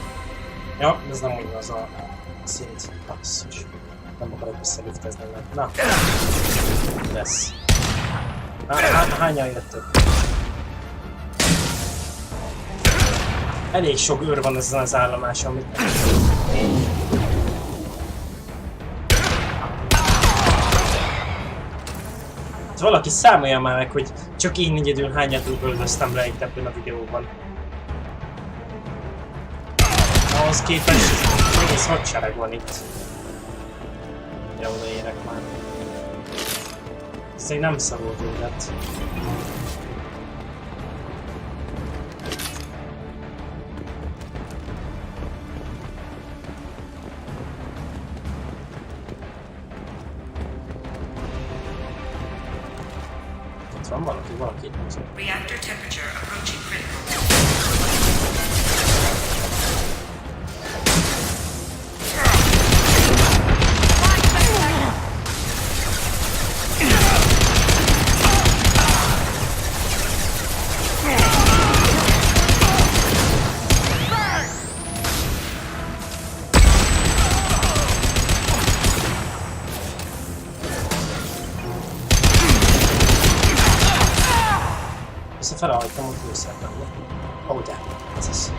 Ja, ez nem ugyanaz a szint. Basszus. Nem akarok visszaliftezni, mert... Na! Lesz. Hányan jöttök? Elég sok őr van ezen az állomáson, amit... Valaki számolja már meg, hogy csak én egyedül hányat üldöztem le itt ebben a videóban. Ahhoz képest egész hadsereg van itt. Ja, odaérek már. Ez egy nem szavult őrület. Ott van valaki itt mozog. Reactor temperature approaching critical. Felhajtam, hogy őszerben volt. Ahogy áll, ez az.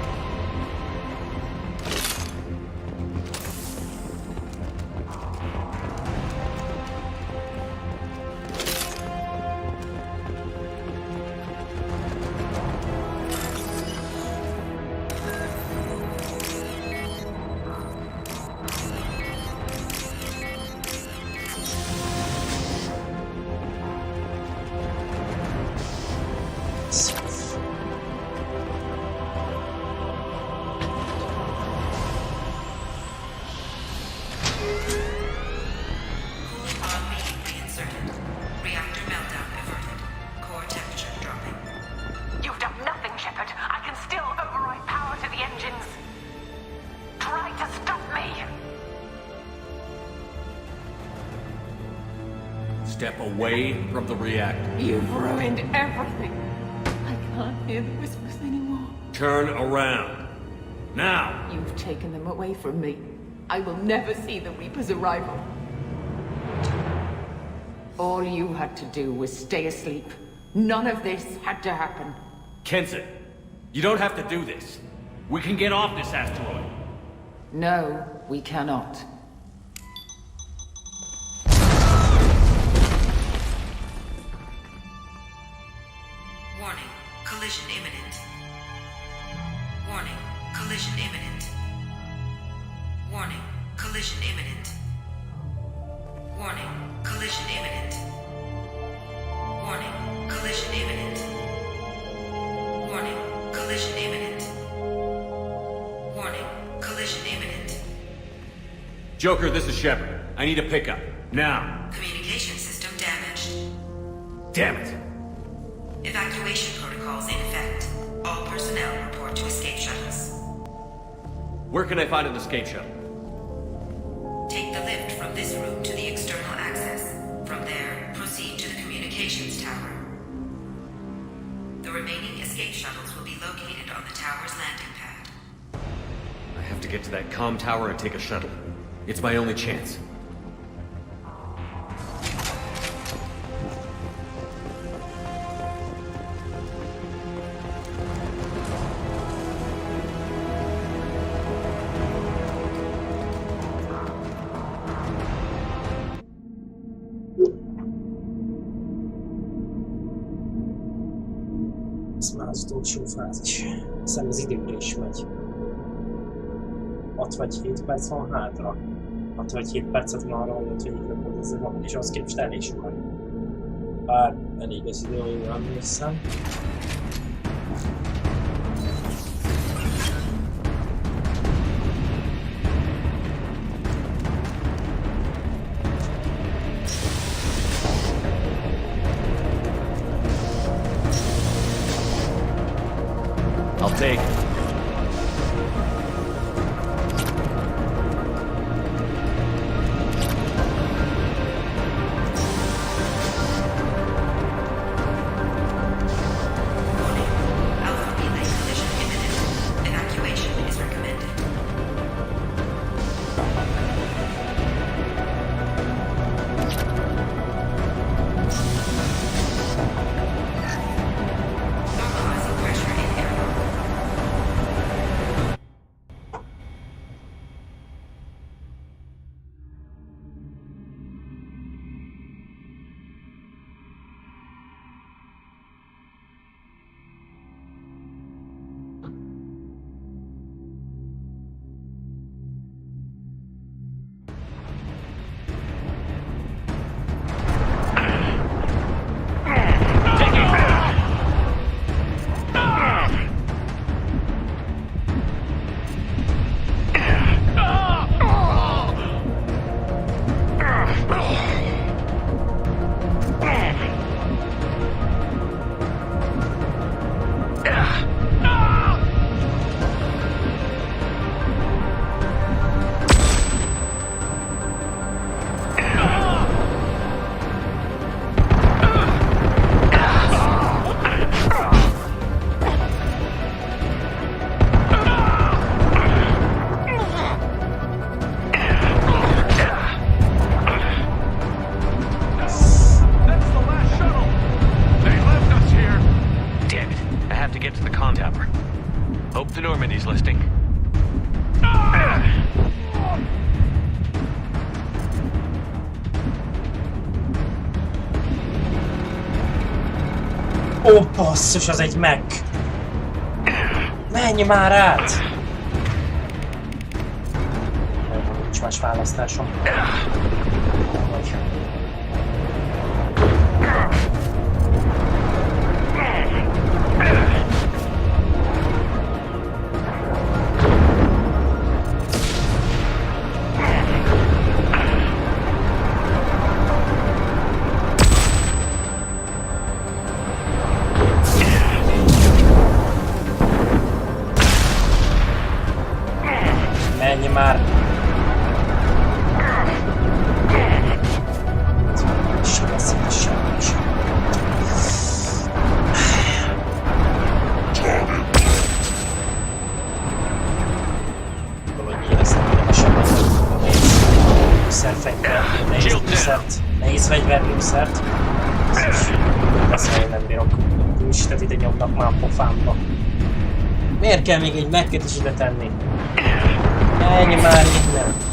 step away from the reactor. You've ruined everything. I can't hear the whispers anymore. Turn around. Now! You've taken them away from me. I will never see the Reaper's arrival. All you had to do was stay asleep. None of this had to happen. Kenson, you don't have to do this. We can get off this asteroid. No, we cannot. Warning, collision imminent. Warning, collision imminent. Warning, collision imminent. Warning, collision imminent. Warning, collision imminent. Warning, collision imminent. Warning, collision imminent. Joker, this is Shepard. I need a pickup. Now. Communication system damaged. Damn it. Evacuation protocols in effect. All personnel report to escape shuttles. Where can I find an escape shuttle? Take the lift from this room to the external access. From there, proceed to the communications tower. The remaining escape shuttles will be located on the tower's landing pad. I have to get to that comm tower and take a shuttle. It's my only chance. Ez már az utolsó fázis. Hiszen az időre is megy. 6 vagy 7 perc van hátra. 6 vagy 7 percet van arra, hogy végigrepoldezze van, és az képest elég sokan. Bár elég az idő, hogy jól emlékszem. I'll take it. Ó, basszus, az egy Mac! Menj már át! Nincs más választásom. Vagy. Menj már! nehéz lőszert, nehéz fegyverlőszert. Azt mondja, nem bírok. Istenet ide nyomnak már a pofámba. Miért kell még egy megket is ide tenni? Ennyi már innen.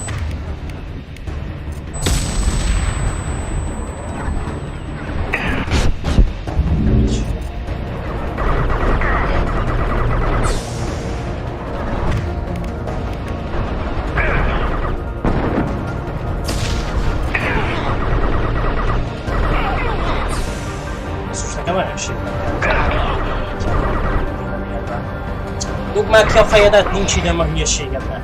Dugd már ki a fejedet, nincs időm a hülyeségedre.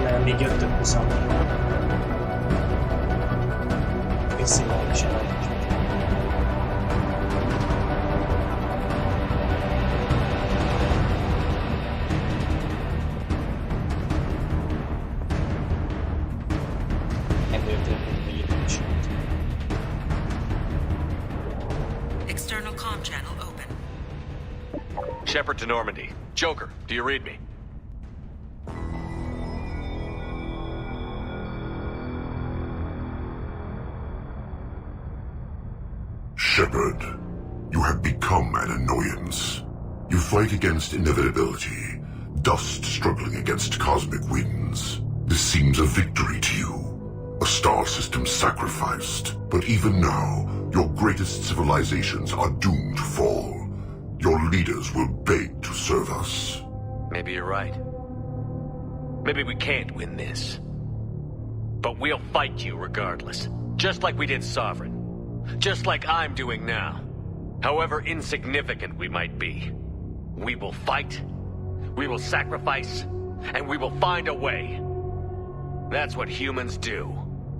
Nem, még jöttök 20. Visszimolni sem nincs. External comm channel open. Shepard to Normandy. Joker, do you read me? Shepard, you have become an annoyance. You fight against inevitability, dust struggling against cosmic winds. This seems a victory to you. A star system sacrificed. But even now, your greatest civilizations are doomed to fall. Your leaders will beg to serve us. Maybe you're right. Maybe we can't win this. But we'll fight you regardless. Just like we did Sovereign. Just like I'm doing now. However insignificant we might be. We will fight, we will sacrifice, and we will find a way. That's what humans do.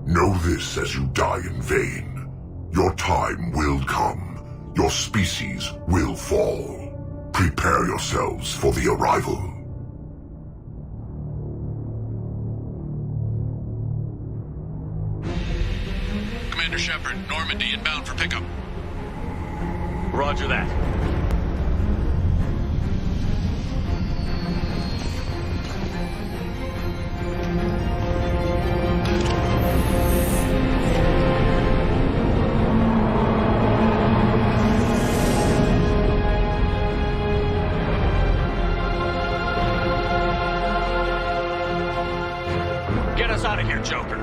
Know this as you die in vain. Your time will come. Your species will fall. Prepare yourselves for the arrival. Commander Shepard, Normandy inbound for pickup. Roger that. Get us out of here, Joker.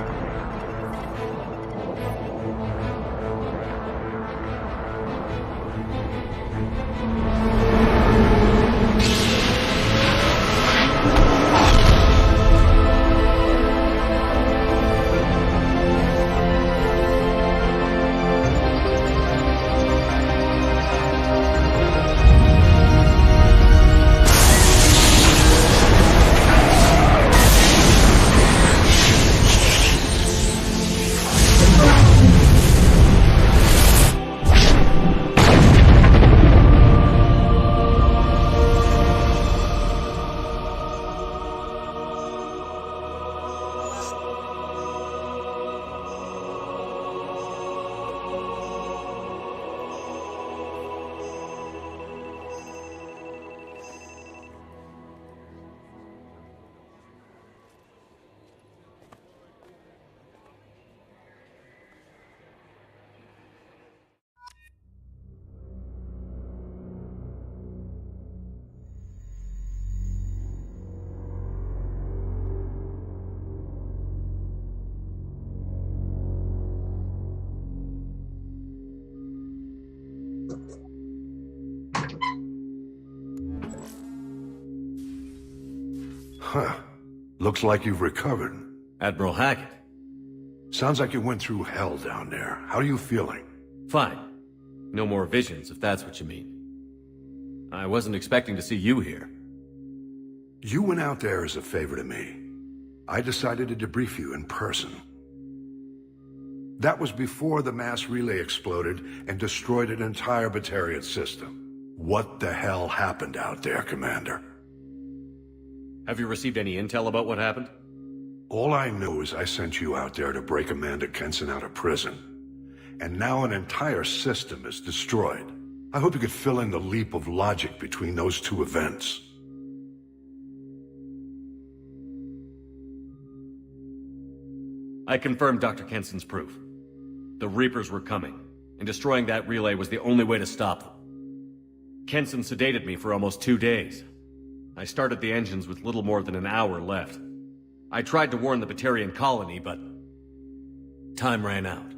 Huh. Looks like you've recovered. Admiral Hackett. Sounds like you went through hell down there. How are you feeling? Fine. No more visions, if that's what you mean. I wasn't expecting to see you here. You went out there as a favor to me. I decided to debrief you in person. That was before the mass relay exploded and destroyed an entire Batarian system. What the hell happened out there, Commander? Have you received any intel about what happened? All I know is I sent you out there to break Amanda Kenson out of prison. And now an entire system is destroyed. I hope you could fill in the leap of logic between those two events. I confirmed Dr. Kenson's proof. The Reapers were coming, and destroying that relay was the only way to stop them. Kenson sedated me for almost 2 days. I started the engines with little more than an hour left. I tried to warn the Batarian colony, but time ran out.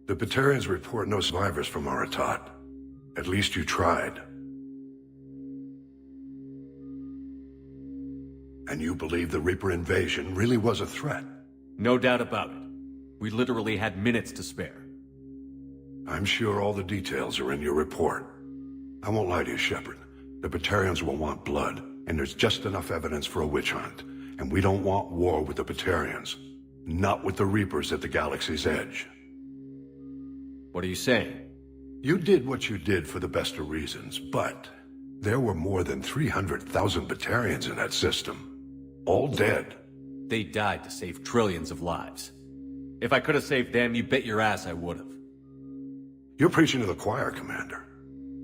The Batarians report no survivors from Aratat. At least you tried. And you believe the Reaper invasion really was a threat? No doubt about it. We literally had minutes to spare. I'm sure all the details are in your report. I won't lie to you, Shepard. The Batarians will want blood, and there's just enough evidence for a witch hunt. And we don't want war with the Batarians. Not with the Reapers at the galaxy's edge. What are you saying? You did what you did for the best of reasons, but there were more than 300,000 Batarians in that system. All dead. They died to save trillions of lives. If I could have saved them, you bet your ass I would have. You're preaching to the choir, Commander.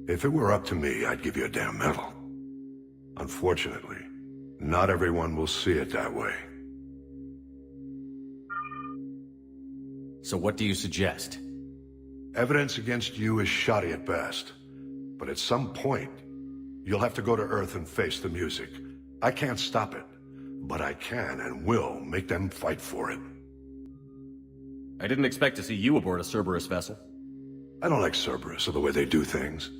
If it were up to me, I'd give you a damn medal. Unfortunately, not everyone will see it that way. So what do you suggest? Evidence against you is shoddy at best. But at some point, you'll have to go to Earth and face the music. I can't stop it, but I can and will make them fight for it. I didn't expect to see you aboard a Cerberus vessel. I don't like Cerberus or the way they do things.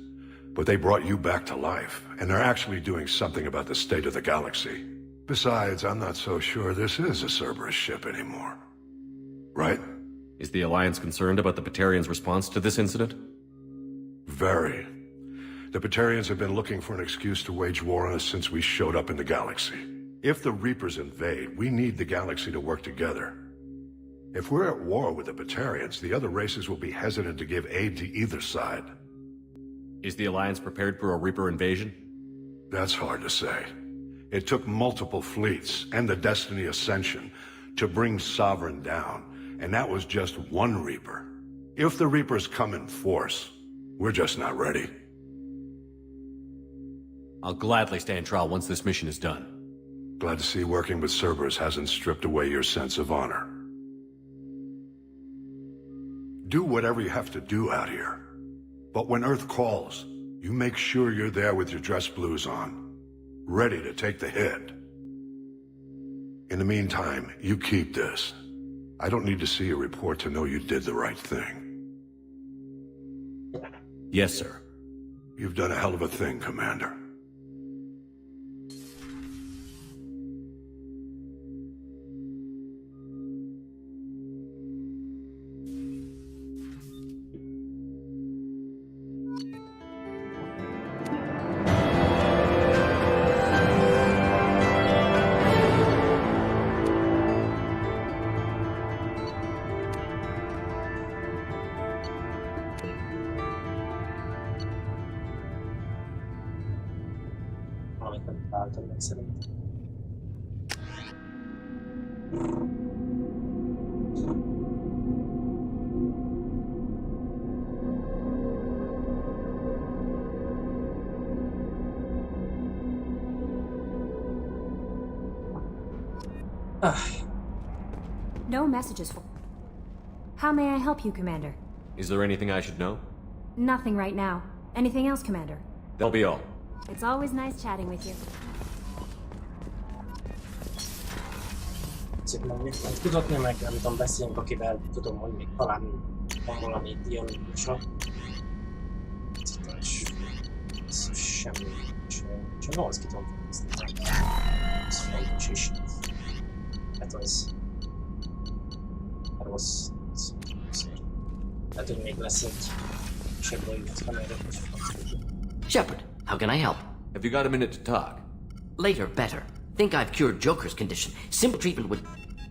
But they brought you back to life, and they're actually doing something about the state of the galaxy. Besides, I'm not so sure this is a Cerberus ship anymore. Right? Is the Alliance concerned about the Batarians' response to this incident? Very. The Batarians have been looking for an excuse to wage war on us since we showed up in the galaxy. If the Reapers invade, we need the galaxy to work together. If we're at war with the Batarians, the other races will be hesitant to give aid to either side. Is the Alliance prepared for a Reaper invasion? That's hard to say. It took multiple fleets and the Destiny Ascension to bring Sovereign down, and that was just one Reaper. If the Reapers come in force, we're just not ready. I'll gladly stand trial once this mission is done. Glad to see working with Cerberus hasn't stripped away your sense of honor. Do whatever you have to do out here. But when Earth calls, you make sure you're there with your dress blues on, ready to take the hit. In the meantime, you keep this. I don't need to see a report to know you did the right thing. Yes, sir. You've done a hell of a thing, Commander. Szerintem. No messages for... How may I help you, Commander? Is there anything I should know? Nothing right now. Anything else, Commander? That'll be all. It's always nice chatting with you. Meg mit lehet kutatni, meg nem tudom, beszéljünk, akivel tudom, hogy még talán van valami dialógusa. Citás. Semmi. Csak ahhoz ki tudom fogni. Ez fontos is. Hát az... rossz. Hát, hogy még lesz egy segítőjét felejtett, hogy Shepard, how can I help? Have you got a minute to talk? Later, better. Think I've cured Joker's condition. Simple treatment would...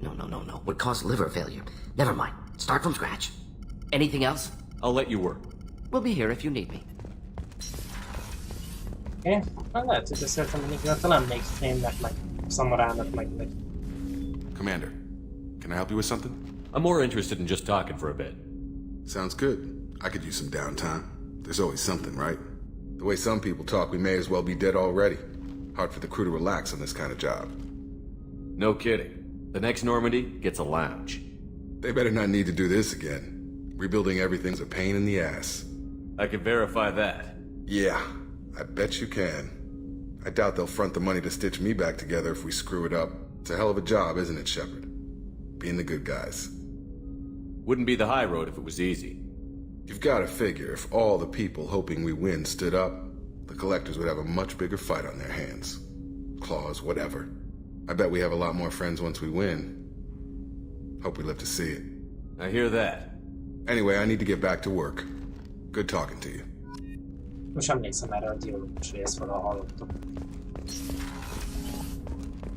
No. Would cause liver failure. Never mind. Start from scratch. Anything else? I'll let you work. We'll be here if you need me. Oké, hát lehet, hogy beszéltem mindenkivel, talán még Fane-nek, meg Samarának, meg... Commander, can I help you with something? I'm more interested in just talking for a bit. Sounds good. I could use some downtime. There's always something, right? The way some people talk, we may as well be dead already. Hard for the crew to relax on this kind of job. No kidding. The next Normandy gets a lounge. They better not need to do this again. Rebuilding everything's a pain in the ass. I can verify that. Yeah, I bet you can. I doubt they'll front the money to stitch me back together if we screw it up. It's a hell of a job, isn't it, Shepard? Being the good guys. Wouldn't be the high road if it was easy. You've got to figure if all the people hoping we win stood up, the collectors would have a much bigger fight on their hands. Claws, whatever. I bet we have a lot more friends once we win. Hope we live to see it. I hear that. Anyway, I need to get back to work. Good talking to you. Most emlékszem erre a dialógus részről, ahol hallottam.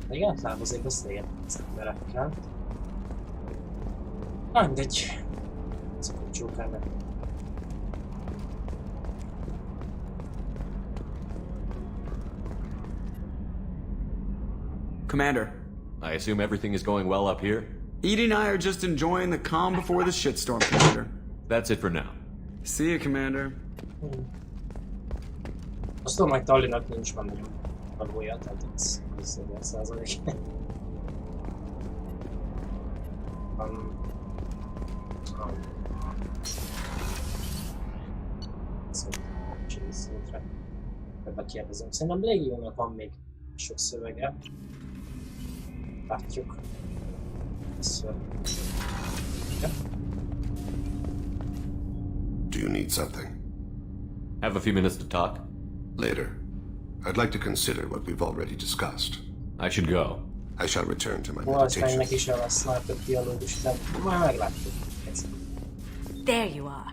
De igen, lábozik a szél az emberekkel. Mindegy. Ez a Jokernek. Commander. I assume everything is going well up here? Edie and I are just enjoying the calm before the shitstorm, Commander. That's it for now. See you, Commander. Azt tudom, hogy Tallinnnak nincs már nagyon valója, tehát ez 40%. Szóval ebben kérdezem. Szerintem Légiónak van még sok szövege. Látjuk. Do you need something? Have a few minutes to talk? Later. I'd like to consider what we've already discussed. I should go. I shall return to my Wallensteinnek meditation. is a sniper dialógus, de már meglátjuk. There you are.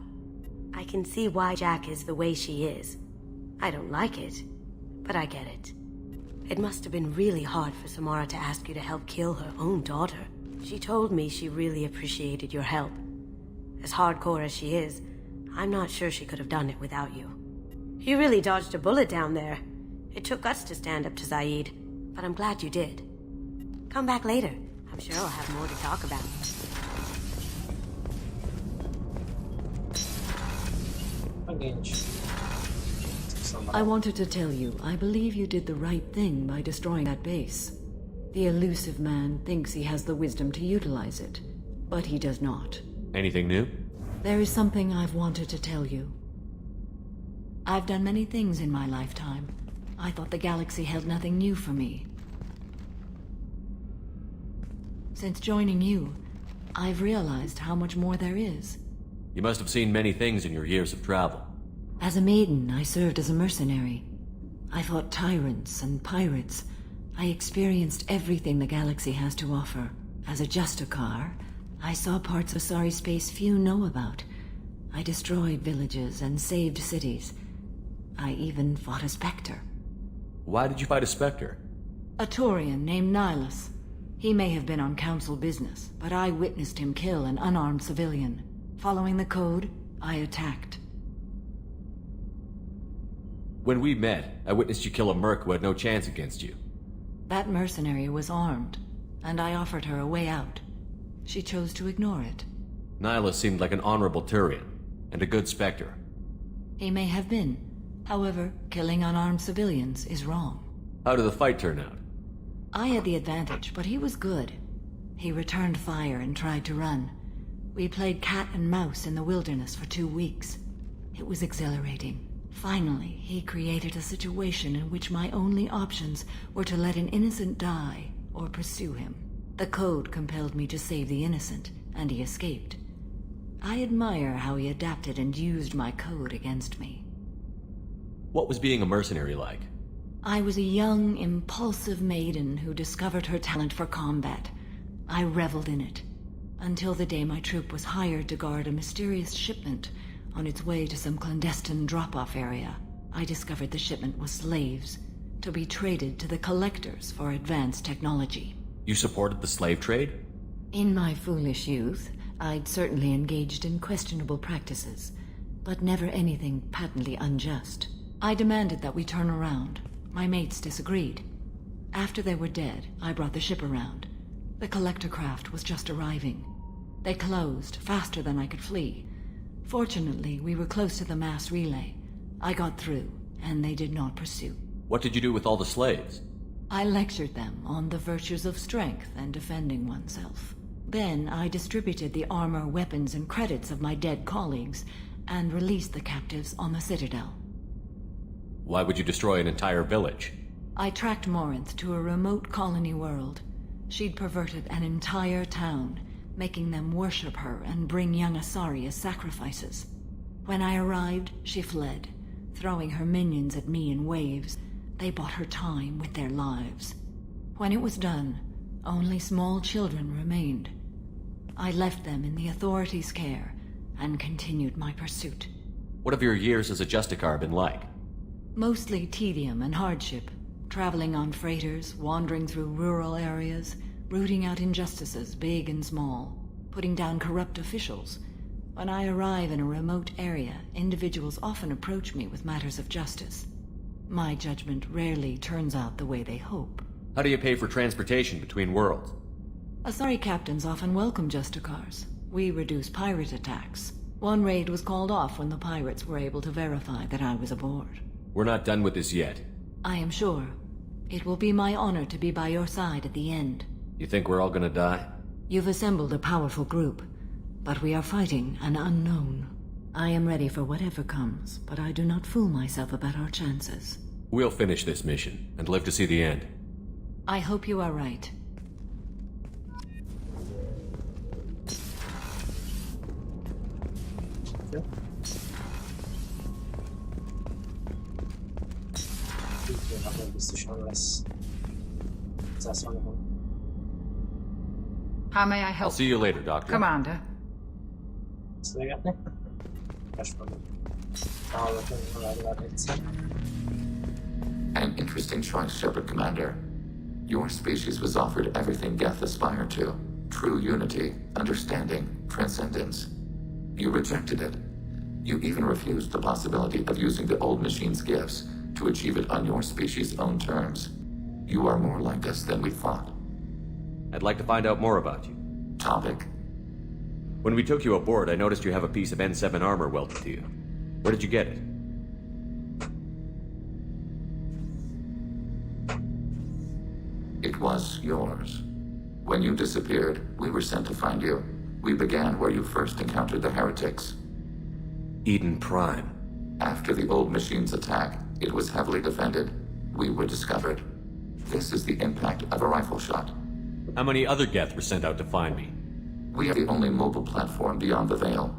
I can see why Jack is the way she is. I don't like it, but I get it. It must have been really hard for Samara to ask you to help kill her own daughter. She told me she really appreciated your help. As hardcore as she is, I'm not sure she could have done it without you. You really dodged a bullet down there. It took guts to stand up to Zaid, but I'm glad you did. Come back later. I'm sure I'll have more to talk about. I wanted to tell you, I believe you did the right thing by destroying that base. The elusive man thinks he has the wisdom to utilize it, but he does not. Anything new? There is something I've wanted to tell you. I've done many things in my lifetime. I thought the galaxy held nothing new for me. Since joining you, I've realized how much more there is. You must have seen many things in your years of travel. As a maiden, I served as a mercenary. I fought tyrants and pirates. I experienced everything the galaxy has to offer. As a Justicar, I saw parts of sorry space few know about. I destroyed villages and saved cities. I even fought a Spectre. Why did you fight a Spectre? A Taurian named Nihilus. He may have been on Council business, but I witnessed him kill an unarmed civilian. Following the code, I attacked. When we met, I witnessed you kill a merc who had no chance against you. That mercenary was armed, and I offered her a way out. She chose to ignore it. Nihilus seemed like an honorable Turian, and a good Spectre. He may have been. However, killing unarmed civilians is wrong. How did the fight turn out? I had the advantage, but he was good. He returned fire and tried to run. We played cat and mouse in the wilderness for 2 weeks. It was exhilarating. Finally, he created a situation in which my only options were to let an innocent die or pursue him. The code compelled me to save the innocent, and he escaped. I admire how he adapted and used my code against me. What was being a mercenary like? I was a young, impulsive maiden who discovered her talent for combat. I reveled in it, until the day my troop was hired to guard a mysterious shipment on its way to some clandestine drop-off area. I discovered the shipment was slaves, to be traded to the collectors for advanced technology. You supported the slave trade? In my foolish youth, I'd certainly engaged in questionable practices, but never anything patently unjust. I demanded that we turn around. My mates disagreed. After they were dead, I brought the ship around. The collector craft was just arriving. They closed faster than I could flee. Fortunately, we were close to the mass relay. I got through, and they did not pursue. What did you do with all the slaves? I lectured them on the virtues of strength and defending oneself. Then I distributed the armor, weapons, and credits of my dead colleagues, and released the captives on the Citadel. Why would you destroy an entire village? I tracked Morinth to a remote colony world. She'd perverted an entire town, making them worship her and bring young Asari as sacrifices. When I arrived, she fled, throwing her minions at me in waves. They bought her time with their lives. When it was done, only small children remained. I left them in the authorities' care and continued my pursuit. What have your years as a Justicar been like? Mostly tedium and hardship, traveling on freighters, wandering through rural areas, rooting out injustices big and small, putting down corrupt officials. When I arrive in a remote area, individuals often approach me with matters of justice. My judgment rarely turns out the way they hope. How do you pay for transportation between worlds? Asari captains often welcome Justicars. We reduce pirate attacks. One raid was called off when the pirates were able to verify that I was aboard. We're not done with this yet. I am sure. It will be my honor to be by your side at the end. You think we're all gonna die? You've assembled a powerful group, but we are fighting an unknown. I am ready for whatever comes, but I do not fool myself about our chances. We'll finish this mission and live to see the end. I hope you are right. How may I I'll help? see you later, Doctor. Commander. An interesting choice, Shepard Commander. Your species was offered everything Geth aspired to. True unity, understanding, transcendence. You rejected it. You even refused the possibility of using the old machine's gifts to achieve it on your species' own terms. You are more like us than we thought. I'd like to find out more about you. Topic. When we took you aboard, I noticed you have a piece of N7 armor welded to you. Where did you get it? It was yours. When you disappeared, we were sent to find you. We began where you first encountered the heretics. Eden Prime. After the old machine's attack, it was heavily defended. We were discovered. This is the impact of a rifle shot. How many other Geth were sent out to find me? We are the only mobile platform beyond the Veil.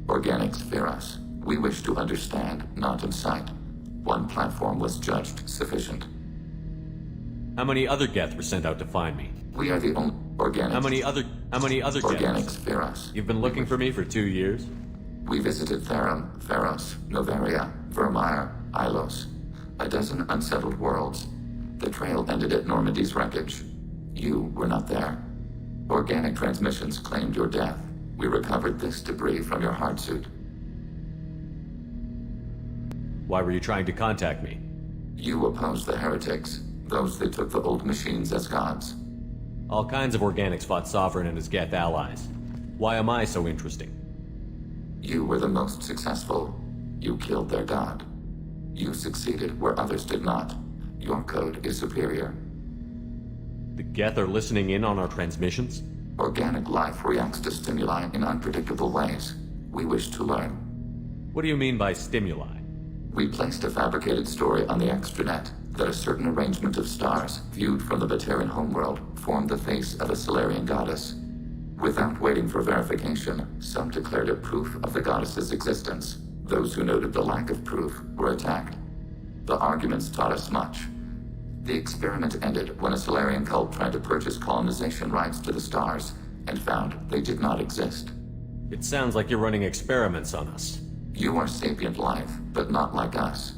Organics fear us. We wish to understand, not incite. One platform was judged sufficient. How many other Geth were sent out to find me? We are the only organics. How many other Organics Geth? fear us. You've been looking for me for 2 years? We visited Therum, Pharos, Noveria, Vermeer, Ilos. A dozen unsettled worlds. The trail ended at Normandy's wreckage. You were not there. Organic transmissions claimed your death. We recovered this debris from your hard suit. Why were you trying to contact me? You opposed the heretics, those that took the old machines as gods. All kinds of organics fought Sovereign and his Geth allies. Why am I so interesting? You were the most successful. You killed their god. You succeeded where others did not. Your code is superior. The Geth are listening in on our transmissions? Organic life reacts to stimuli in unpredictable ways. We wish to learn. What do you mean by stimuli? We placed a fabricated story on the extranet that a certain arrangement of stars, viewed from the Baterian homeworld, formed the face of a Solarian goddess. Without waiting for verification, some declared it proof of the goddess's existence. Those who noted the lack of proof were attacked. The arguments taught us much. The experiment ended when a Solarian cult tried to purchase colonization rights to the stars and found they did not exist. It sounds like you're running experiments on us. You are sapient life, but not like us.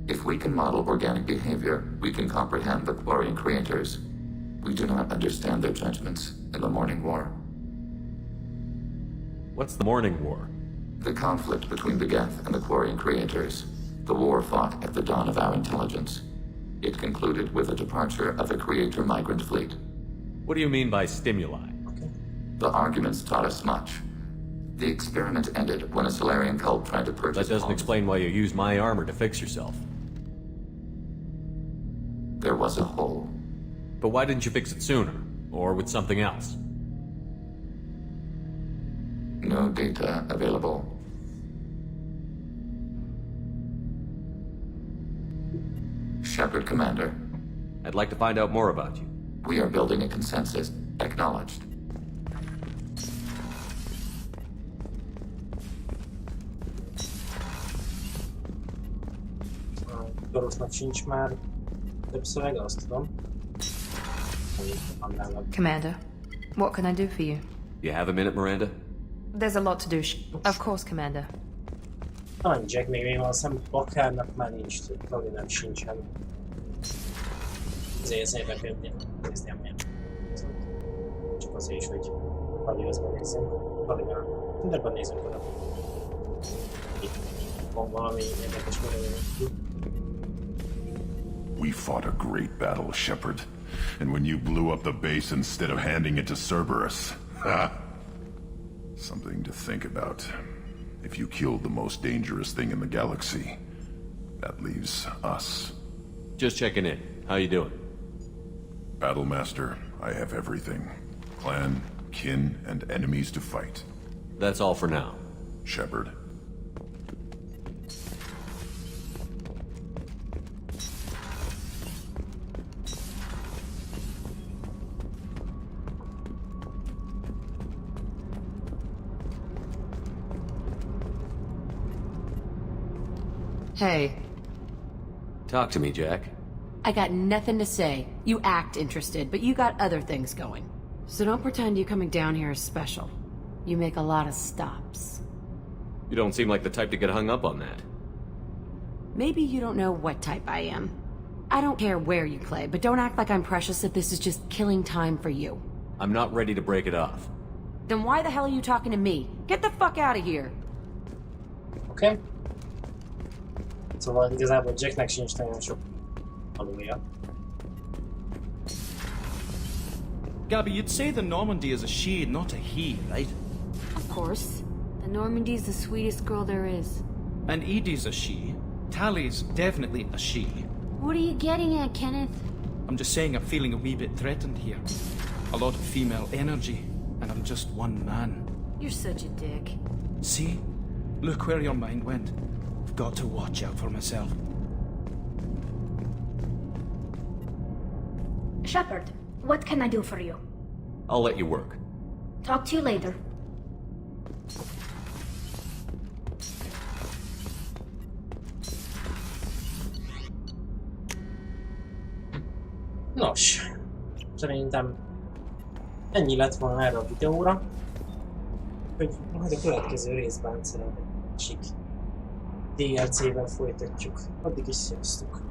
If we can model organic behavior, we can comprehend the Quarian creators. We do not understand their judgments in the Morning War. What's the Morning War? The conflict between the Geth and the Quarian creators. The war fought at the dawn of our intelligence. It concluded with the departure of a creator migrant fleet. What do you mean by stimuli? The arguments taught us much. The experiment ended when a Solarian cult tried to purchase... That doesn't explain why you use my armor to fix yourself. There was a hole. But why didn't you fix it sooner? Or with something else? No data available. Shepard, Commander. I'd like to find out more about you. We are building a consensus. Acknowledged. Dorosnak sincs már több szövege, azt tudom. Commander, what can I do for you? You have a minute, Miranda? There's a lot to do. Of course, Commander. Talán Jack még van, azt hiszem Bakárnak már nincs több, talán nem sincsen. Ezért szépen kell nézni, amilyen. Csak azért is, hogy Taliozban nézzünk. Taliban, mindenben nézzünk oda. Itt van valami érdekes megjelenés. We fought a great battle, Shepard. And when you blew up the base instead of handing it to Cerberus, ha! Something to think about. If you killed the most dangerous thing in the galaxy, that leaves us. Just checking in. How you doing? Battlemaster, I have everything. Clan, kin, and enemies to fight. That's all for now. Shepard. Hey. Talk to me, Jack. I got nothing to say. You act interested, but you got other things going. So don't pretend you coming down here is special. You make a lot of stops. You don't seem like the type to get hung up on that. Maybe you don't know what type I am. I don't care where you play, but don't act like I'm precious if this is just killing time for you. I'm not ready to break it off. Then why the hell are you talking to me? Get the fuck out of here! Okay. Szóval igazából Jacknek sincs nagyon sok alulja. Gabby, you'd say the Normandy is a she, not a he, right? Of course. The Normandy's the sweetest girl there is. And Edie's a she. Tally's definitely a she. What are you getting at, Kenneth? I'm just saying I'm feeling a wee bit threatened here. A lot of female energy, and I'm just one man. You're such a dick. See? Look where your mind went. I've got to watch out for myself. Shepard, what can I do for you? I'll let you work. Talk to you later. Nos, szerintem ennyi lett volna erre a videóra, hogy majd a következő részben szerintem sik DLC-vel folytatjuk. Addig is sziasztok!